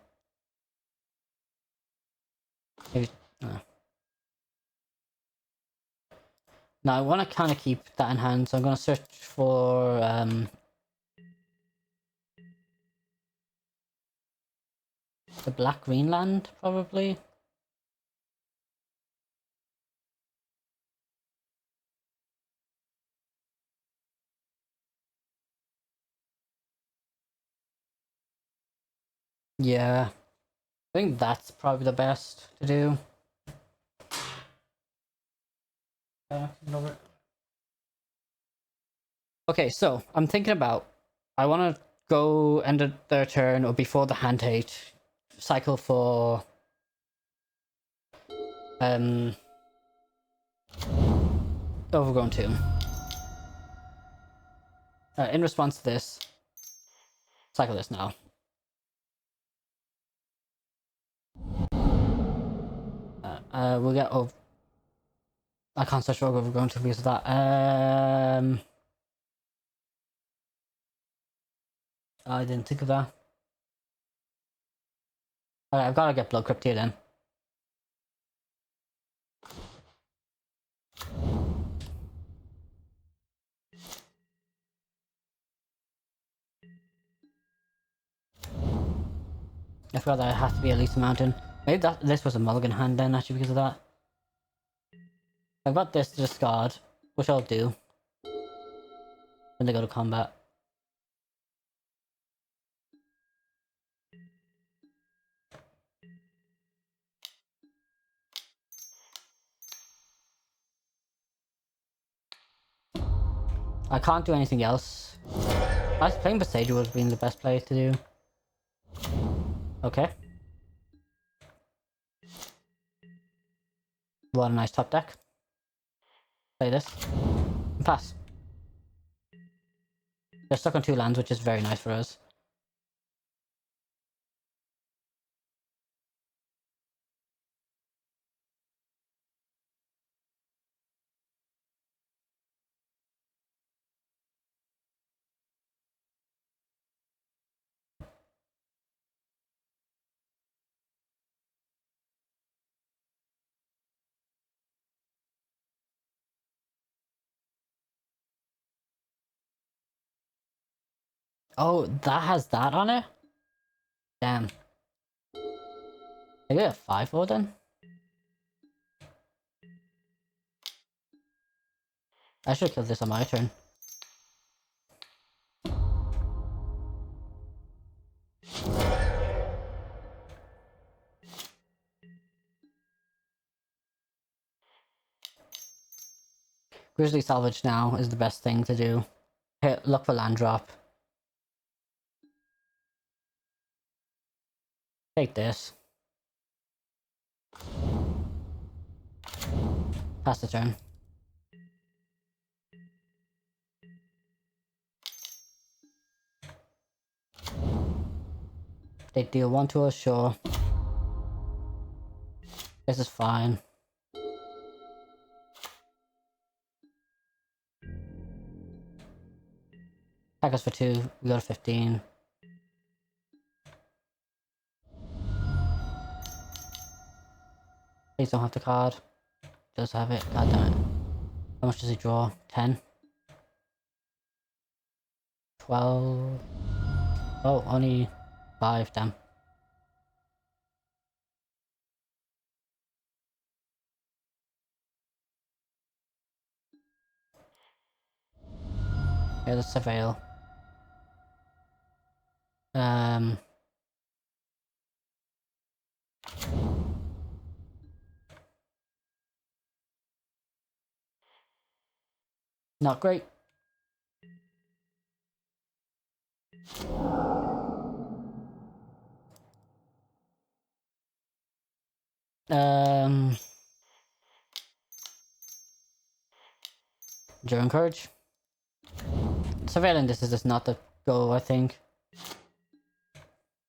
Maybe, Now I want to kind of keep that in hand, so I'm going to search for the Black Greenland, probably. Yeah, I think that's probably the best to do. Okay, so I'm thinking about, I want to go end of their turn or before the hand hate, cycle for Overgrown Tomb. In response to this, cycle this now. We'll get over. I can't search for Overgrown Tomb because of that. I didn't think of that. Alright, I've got to get Blood Crypt here then. I forgot that it has to be at least a mountain. Maybe this was a mulligan hand then, actually, because of that. I've got this to discard, which I'll do when they go to combat. I can't do anything else. I was playing Besage was being the best play to do. Okay. What a nice top deck. Play this. And pass. They're stuck on 2 lands, which is very nice for us. Oh, that has that on it? Damn. I get a 5-4 then? I should kill this on my turn. Grizzly Salvage now is the best thing to do. Look for land drop. Take this. Pass the turn. They deal 1 to us, sure. This is fine. Attack us for 2, we got a 15. Please don't have the card. Does have it, god damn it. How much does he draw? 10? 12? Oh, only 5, damn. Yeah, let's surveil. Not great. During Courage. Surveilling this is just not the go, I think.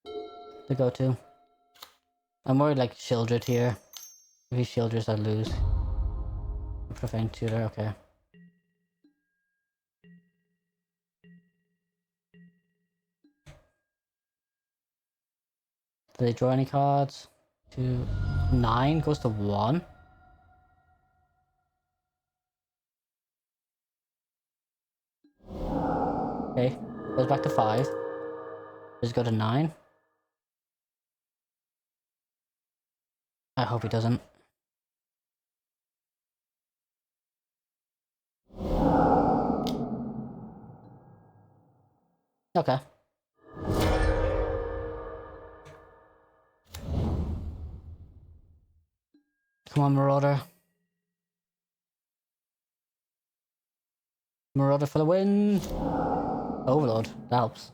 The go-to. I'm worried like Shieldred here. If he Shieldred, I lose. Profane Tutor, okay. Do they draw any cards? 2, 9 goes to 1. Okay, goes back to 5. Does go to 9. I hope he doesn't. Okay. Come on, Marauder. Marauder for the win! Overlord, that helps.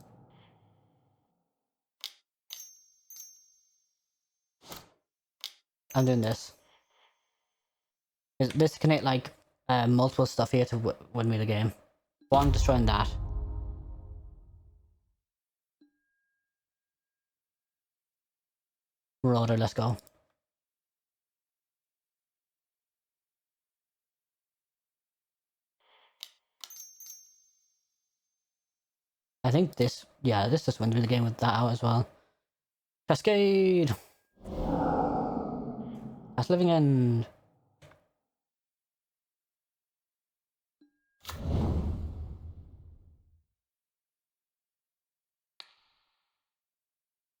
I'm doing this. This can hit like multiple stuff here to win me the game. One, destroying that. Marauder, let's go. I think this, yeah, this just wins me the game with that out as well. Cascade! That's Living End.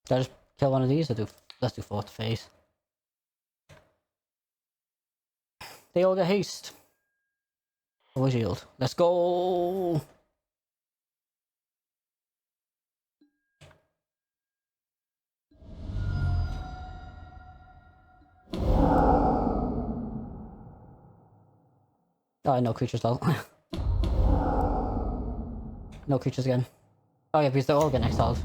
Did I just kill one of these or let's do fourth phase. They all get haste. Over shield. Let's go! Oh, no creatures though. No creatures again. Oh yeah, because they're all getting exiled.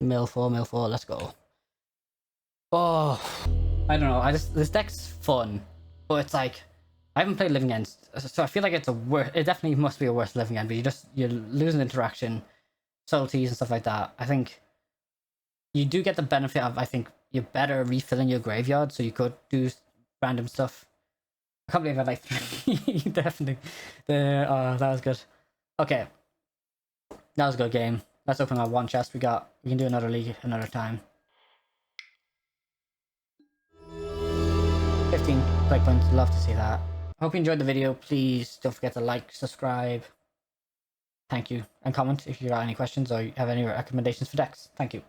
Mill 4, let's go. Oh, I don't know. This deck's fun, but it's like I haven't played Living End, so I feel like it's a worse. It definitely must be a worse Living End, but you're losing interaction, subtleties and stuff like that. I think you do get the benefit of you're better refilling your graveyard, so you could do random stuff. I can't believe I had like 3. Definitely, that was good. Okay, that was a good game. Let's open our one chest. We can do another league another time. 15 like points, love to see that. Hope you enjoyed the video. Please don't forget to like, subscribe. Thank you. And comment if you got any questions or you have any recommendations for decks. Thank you.